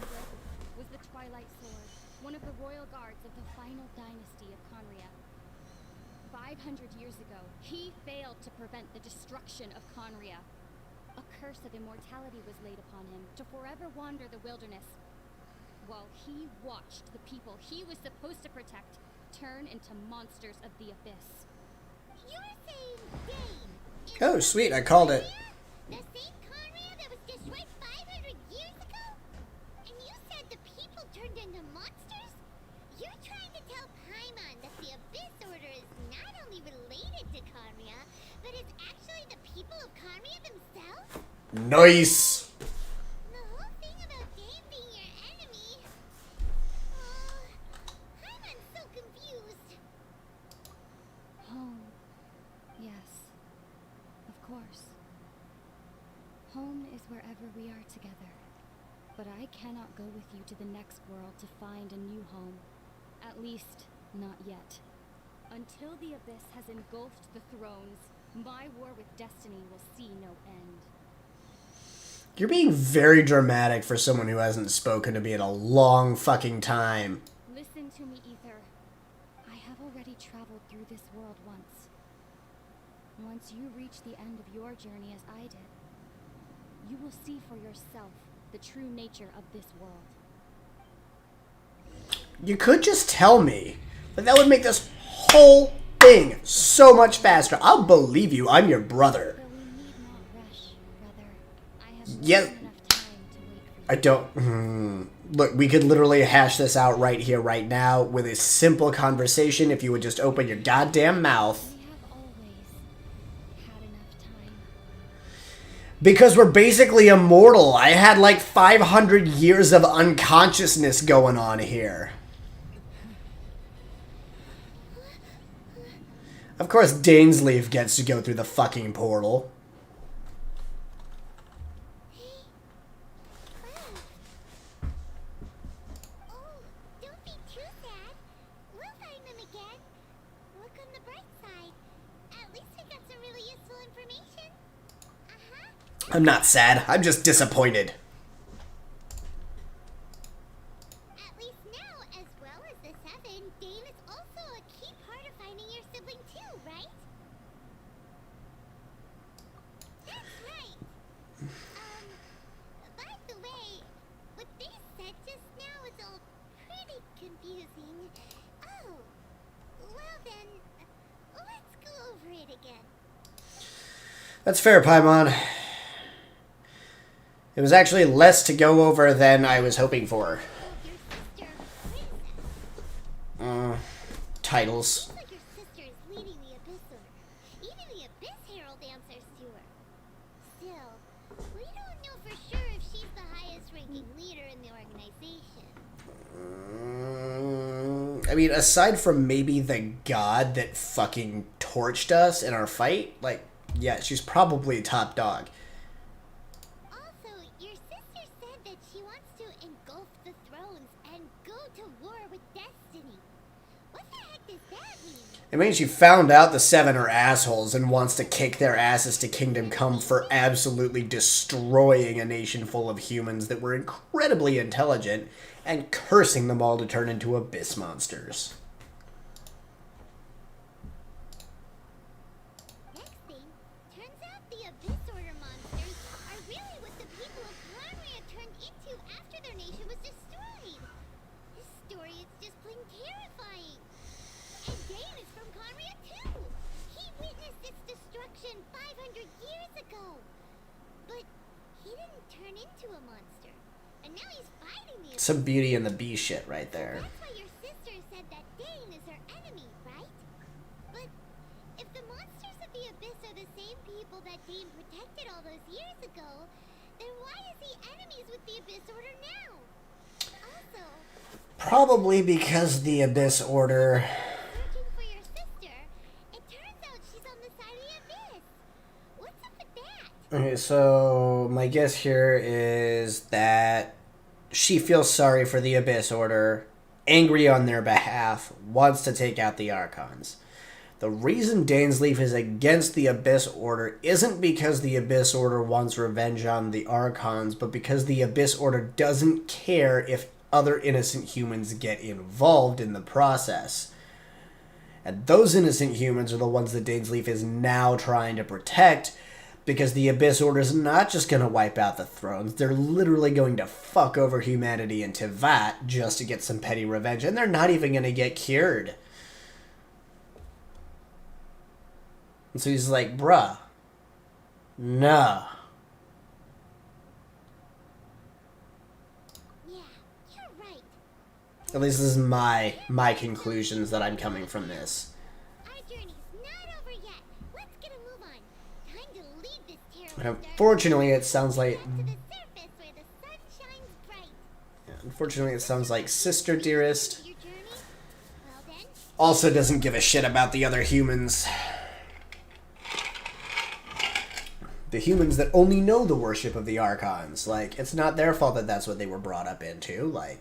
Speaker 2: was the Twilight Sword, one of the royal guards of the final dynasty of Conria. 500 years ago, he failed to prevent the destruction of Conria. A curse of immortality was laid upon him to forever wander the wilderness, while he watched the people he was supposed to protect turn into monsters of the Abyss.
Speaker 3: You're saying Dane is
Speaker 1: Oh, sweet, I called it.
Speaker 3: the same Conria that was destroyed 500 years ago? monsters? You're trying to tell Paimon that the Abyss Order is not only related to Kharia, but is actually the people of Kharia themselves?
Speaker 1: Nice.
Speaker 3: The whole thing about Dane being your enemy. Oh, Paimon's so confused.
Speaker 2: Home. Yes. Of course. Home is wherever we are together. But I cannot go with you to the next world to find a new home. At least, not yet. Until the Abyss has engulfed the thrones, my war with destiny will see no end.
Speaker 1: You're being very dramatic for someone who hasn't spoken to me in a long fucking time.
Speaker 2: Listen to me, Ether. I have already traveled through this world once. Once you reach the end of your journey as I did, you will see for yourself the true nature of this world.
Speaker 1: You could just tell me, but that would make this whole thing so much faster. I'll believe you. I'm your brother.
Speaker 2: But we need not rush, brother. I have more
Speaker 1: Yeah.
Speaker 2: than enough time to wait for you.
Speaker 1: I don't... Look, we could literally hash this out right here, right now, with a simple conversation if you would just open your goddamn mouth.
Speaker 2: We have always had enough time.
Speaker 1: Because we're basically immortal. I had like 500 years of unconsciousness going on here. Of course, Dainsleif gets to go through the fucking portal.
Speaker 3: Oh, don't be too sad. We'll find them again. Look on the bright side. At least we got some really useful information. Uh-huh.
Speaker 1: I'm not sad. I'm just disappointed.
Speaker 3: At least now, as well as the Seven, Dane is also a key part of finding your sibling too, right? That's right. By the way, what they said just now is all pretty confusing. Oh, well then, let's go over it again.
Speaker 1: That's fair, Paimon. It was actually less to go over than I was hoping for.
Speaker 3: Your sister, Princess.
Speaker 1: Titles.
Speaker 3: Looks like your sister is leading the Abyss Order. Even the Abyss Herald answers to her. Still, we don't know for sure if she's the highest-ranking leader in the organization.
Speaker 1: I mean, aside from maybe the god that fucking torched us in our fight, like, yeah, she's probably top dog.
Speaker 3: Also, your sister said that she wants to engulf the thrones and go to war with destiny. What the heck does that mean?
Speaker 1: It means she found out the Seven are assholes and wants to kick their asses to Kingdom Come for absolutely destroying a nation full of humans that were incredibly intelligent and cursing them all to turn into abyss monsters.
Speaker 3: Next thing, turns out the Abyss Order monsters are really what the people of Kharia turned into after their nation was destroyed. This story is just plain terrifying. And Dane is from Kharia too. He witnessed its destruction 500 years ago. But he didn't turn into a monster. And now he's fighting the Abyss.
Speaker 1: Some Beauty and the Beast shit right there.
Speaker 3: That's why your sister said that Dane is her enemy, right? But if the monsters of the Abyss are the same people that Dane protected all those years ago, then why is he enemies with the Abyss Order now? Also,
Speaker 1: Probably because the Abyss Order...
Speaker 3: searching for your sister, it turns out she's on the side of the Abyss. What's up with that?
Speaker 1: Okay, so my guess here is that she feels sorry for the Abyss Order, angry on their behalf, wants to take out the Archons. The reason Dainsleif is against the Abyss Order isn't because the Abyss Order wants revenge on the Archons, but because the Abyss Order doesn't care if other innocent humans get involved in the process. And those innocent humans are the ones that Dainsleif is now trying to protect, because the Abyss Order is not just going to wipe out the thrones, they're literally going to fuck over humanity in Tivat just to get some petty revenge, and they're not even going to get cured. And so he's like, bruh, no.
Speaker 3: Yeah, you're right.
Speaker 1: At least this is my conclusions that I'm coming from this.
Speaker 3: Our journey's not over yet. Let's get a move on. Time to leave this terrible
Speaker 1: And unfortunately, it sounds like
Speaker 3: to the surface where the sun shines bright.
Speaker 1: unfortunately it sounds like Sister Dearest
Speaker 3: Your journey? Well then,
Speaker 1: also doesn't give a shit about the other humans. The humans that only know the worship of the Archons. Like, it's not their fault that that's what they were brought up into. Like,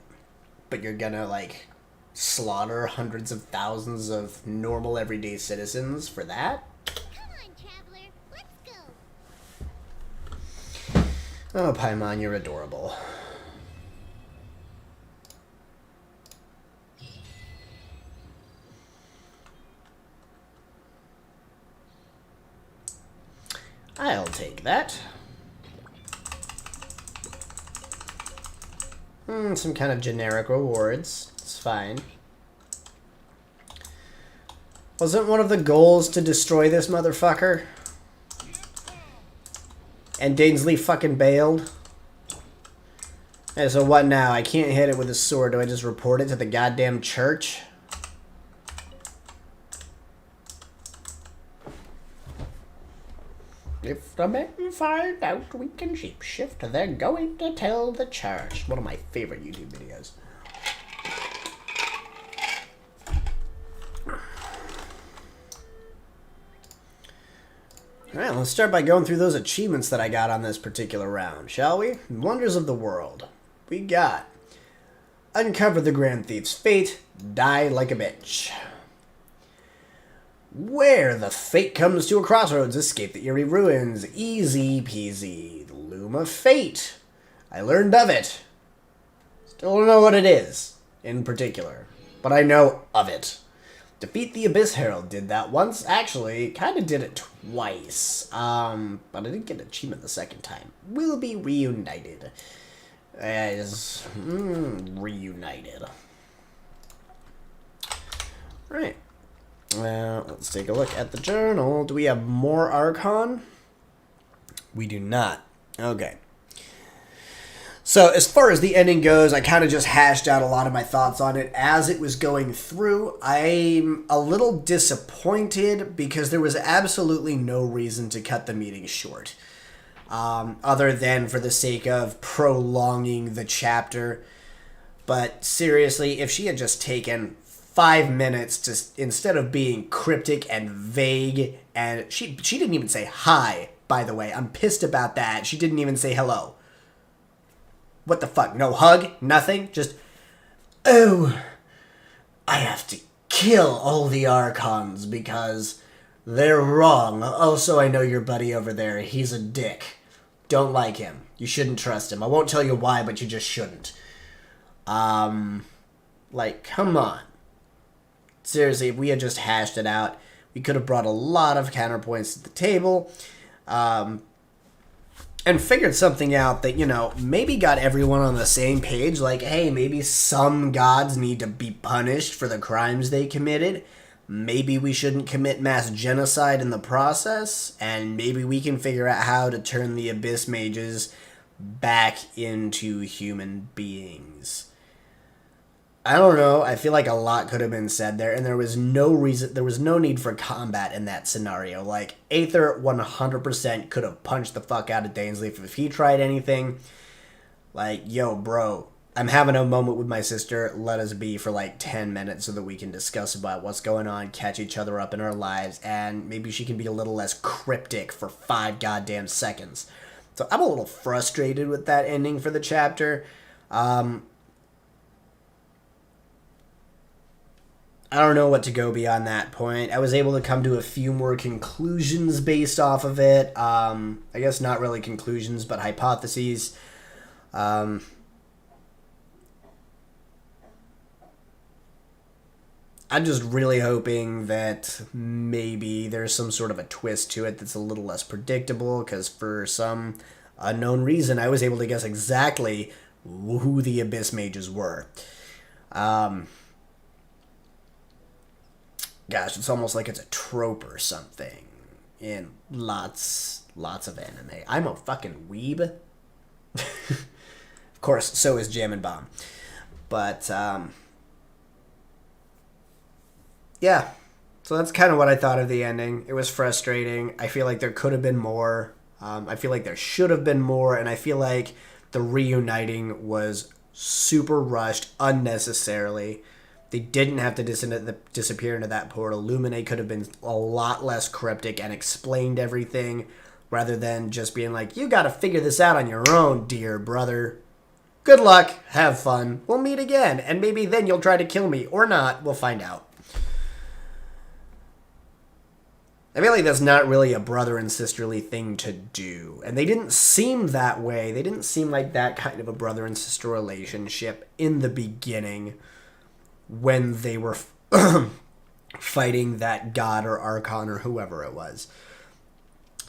Speaker 1: but you're gonna, like, slaughter hundreds of thousands of normal everyday citizens for that?
Speaker 3: come on, traveler. Let's go.
Speaker 1: Oh, Paimon, you're adorable. I'll take that. Some kind of generic rewards. It's fine. Wasn't one of the goals to destroy this motherfucker? And Dainsley fucking bailed? Hey, so what now? I can't hit it with a sword. Do I just report it to the goddamn church? If the men find out we can shapeshift, they're going to tell the church. One of my favorite YouTube videos. Alright, let's start by going through those achievements that I got on this particular round, shall we? Wonders of the World. We got Uncover the Grand Thief's Fate, Die Like a Bitch. Where the fate comes to a crossroads, escape the eerie ruins. Easy peasy. The Loom of Fate. I learned of it. Still don't know what it is, in particular. But I know of it. Defeat the Abyss Herald. Did that once. Actually, kind of did it twice. But I didn't get an achievement the second time. We'll be reunited. As reunited. Right. Let's take a look at the journal. Do we have more Archon? We do not. Okay. So, as far as the ending goes, I kind of just hashed out a lot of my thoughts on it as it was going through. I'm a little disappointed because there was absolutely no reason to cut the meeting short. Other than for the sake of prolonging the chapter. But seriously, if she had just taken 5 minutes to, instead of being cryptic and vague, and she didn't even say hi, by the way. I'm pissed about that. She didn't even say hello. What the fuck? No hug? Nothing? Just, oh, I have to kill all the Archons because they're wrong. Also, I know your buddy over there. He's a dick. Don't like him. You shouldn't trust him. I won't tell you why, but you just shouldn't. Like, come on. Seriously, if we had just hashed it out, we could have brought a lot of counterpoints to the table. And figured something out that, you know, maybe got everyone on the same page. Like, hey, maybe some gods need to be punished for the crimes they committed. Maybe we shouldn't commit mass genocide in the process. And maybe we can figure out how to turn the Abyss Mages back into human beings. I don't know. I feel like a lot could have been said there, and there was no need for combat in that scenario. Like, Aether 100% could have punched the fuck out of Dainsley if he tried anything. Like, yo, bro, I'm having a moment with my sister. Let us be for like 10 minutes so that we can discuss about what's going on, catch each other up in our lives, and maybe she can be a little less cryptic for 5 goddamn seconds. So I'm a little frustrated with that ending for the chapter. I don't know what to go beyond that point. I was able to come to a few more conclusions based off of it. I guess not really conclusions, but hypotheses. I'm just really hoping that maybe there's some sort of a twist to it that's a little less predictable, because for some unknown reason, I was able to guess exactly who the Abyss Mages were. Gosh, it's almost like it's a trope or something in lots of anime. I'm a fucking weeb. Of course, so is Jam and Bomb. But, yeah. So that's kind of what I thought of the ending. It was frustrating. I feel like there could have been more. I feel like there should have been more, and I feel like the reuniting was super rushed unnecessarily. They didn't have to disappear into that portal. Lumine could have been a lot less cryptic and explained everything rather than just being like, you got to figure this out on your own, dear brother. Good luck. Have fun. We'll meet again, and maybe then you'll try to kill me. Or not. We'll find out. I feel like that's not really a brother and sisterly thing to do. And they didn't seem that way. They didn't seem like that kind of a brother and sister relationship in the beginning when they were fighting that god or archon or whoever it was.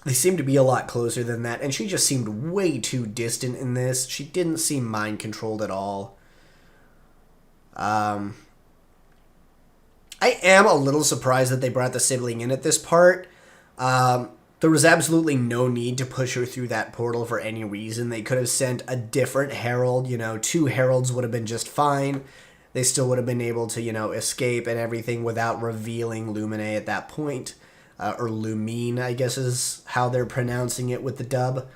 Speaker 1: They seemed to be a lot closer than that, and she just seemed way too distant in this. She didn't seem mind-controlled at all. I am a little surprised that they brought the sibling in at this part. There was absolutely no need to push her through that portal for any reason. They could have sent a different herald. 2 heralds would have been just fine. They still would have been able to, escape and everything without revealing Lumine at that point. Or Lumine, I guess is how they're pronouncing it with the dub.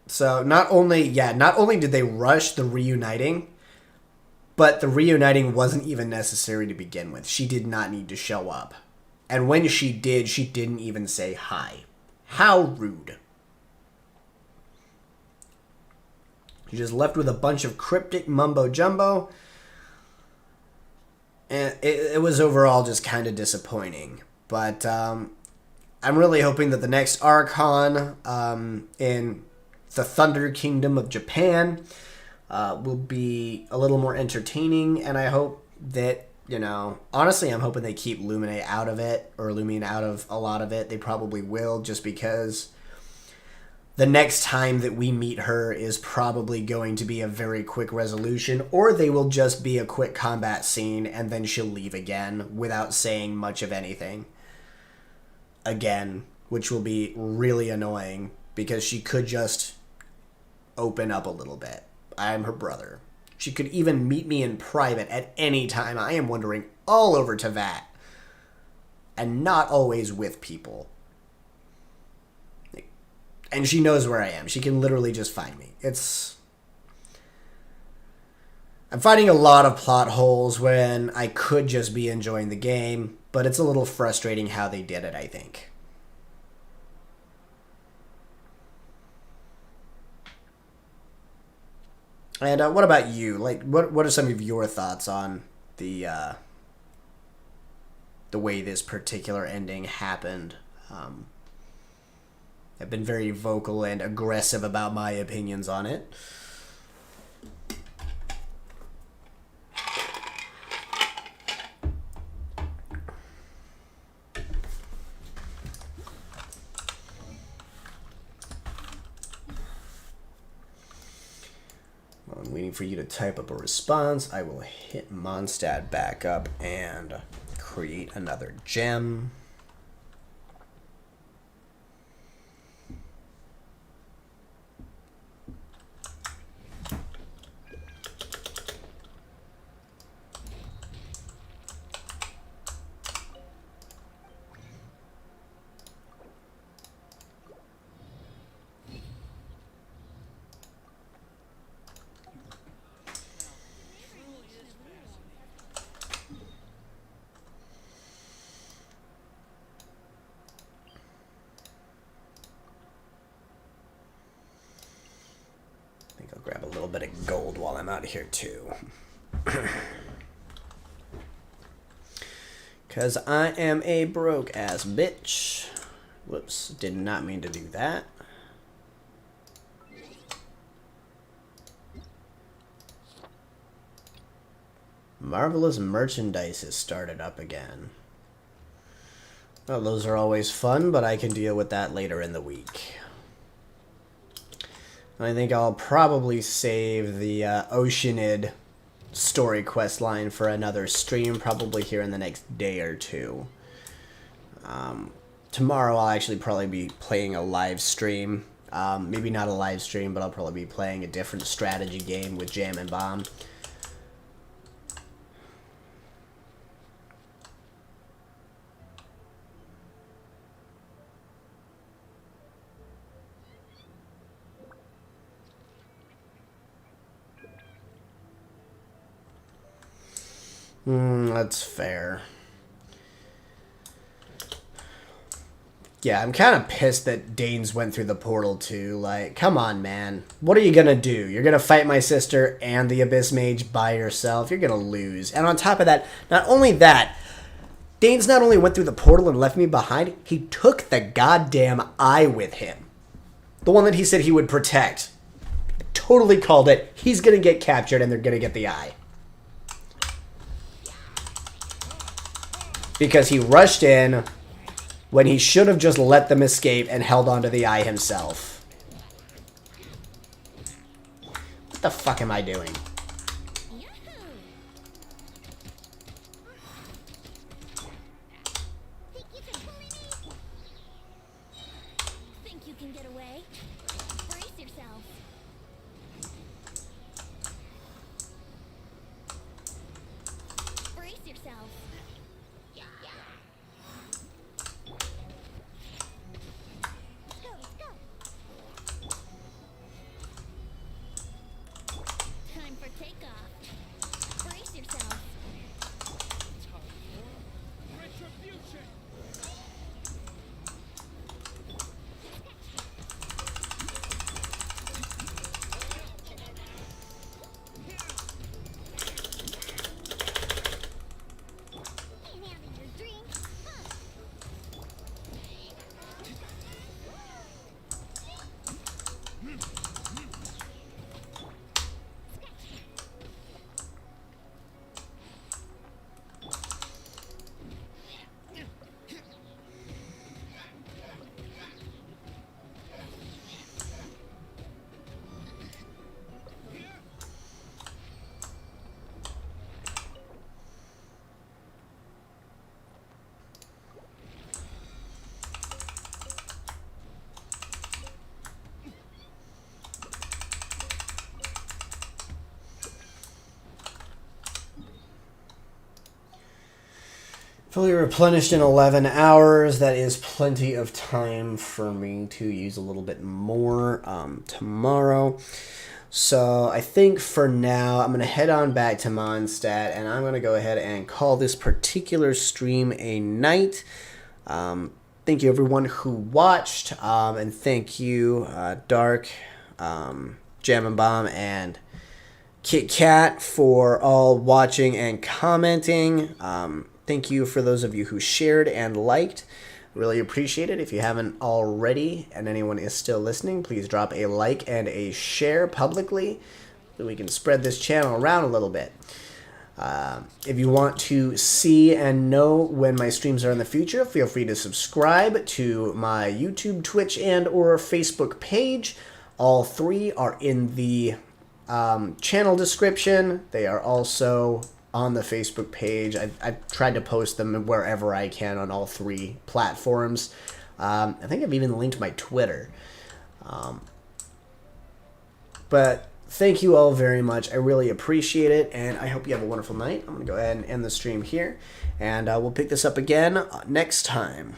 Speaker 1: So not only did they rush the reuniting, but the reuniting wasn't even necessary to begin with. She did not need to show up. And when she did, she didn't even say hi. How rude. She just left with a bunch of cryptic mumbo-jumbo. And it was overall just kind of disappointing. But I'm really hoping that the next Archon in the Thunder Kingdom of Japan will be a little more entertaining. And I hope that, honestly, I'm hoping they keep Lumine out of it, or Lumine out of a lot of it. They probably will, just because the next time that we meet her is probably going to be a very quick resolution, or they will just be a quick combat scene and then she'll leave again without saying much of anything. Again, which will be really annoying because she could just open up a little bit. I am her brother. She could even meet me in private at any time. I am wandering all over Teyvat. And not always with people. And she knows where I am. She can literally just find me. I'm finding a lot of plot holes when I could just be enjoying the game, but it's a little frustrating how they did it, I think. And what about you? Like, what are some of your thoughts on the way this particular ending happened? I've been very vocal and aggressive about my opinions on it. While I'm waiting for you to type up a response, I will hit Mondstadt back up and create another gem. I'll grab a little bit of gold while I'm out here too. Because I am a broke ass bitch. Whoops, did not mean to do that. Marvelous merchandise has started up again. Well, those are always fun, but I can deal with that later in the week. I think I'll probably save the Oceanid story quest line for another stream, probably here in the next day or two. Tomorrow I'll actually probably be playing a live stream. Maybe not a live stream, but I'll probably be playing a different strategy game with Jam and Bomb. That's fair. Yeah, I'm kind of pissed that Danes went through the portal too. Like, come on, man. What are you gonna do? You're gonna fight my sister and the Abyss Mage by yourself? You're gonna lose. And on top of that, not only that, Danes not only went through the portal and left me behind, he took the goddamn eye with him. The one that he said he would protect. Totally called it. He's gonna get captured and they're gonna get the eye. Because he rushed in when he should have just let them escape and held onto the eye himself. What the fuck am I doing?
Speaker 3: Think you can get away? Brace yourself. Brace yourself. Let's go, let's go. Time for takeoff. Brace yourself.
Speaker 6: Retribution!
Speaker 3: Can't handle your drink. Huh.
Speaker 1: Fully replenished in 11 hours. That is plenty of time for me to use a little bit more tomorrow. So I think for now, I'm going to head on back to Mondstadt, and I'm going to go ahead and call this particular stream a night. Thank you, everyone who watched, and thank you, Dark, Jam and Bomb, and Kit Kat for all watching and commenting. Thank you for those of you who shared and liked. Really appreciate it. If you haven't already and anyone is still listening, please drop a like and a share publicly so we can spread this channel around a little bit. If you want to see and know when my streams are in the future, feel free to subscribe to my YouTube, Twitch, and or Facebook page. All three are in the channel description. They are also on the Facebook page. I tried to post them wherever I can on all three platforms. I think I've even linked my Twitter. But thank you all very much. I really appreciate it, and I hope you have a wonderful night. I'm going to go ahead and end the stream here, and we'll pick this up again next time.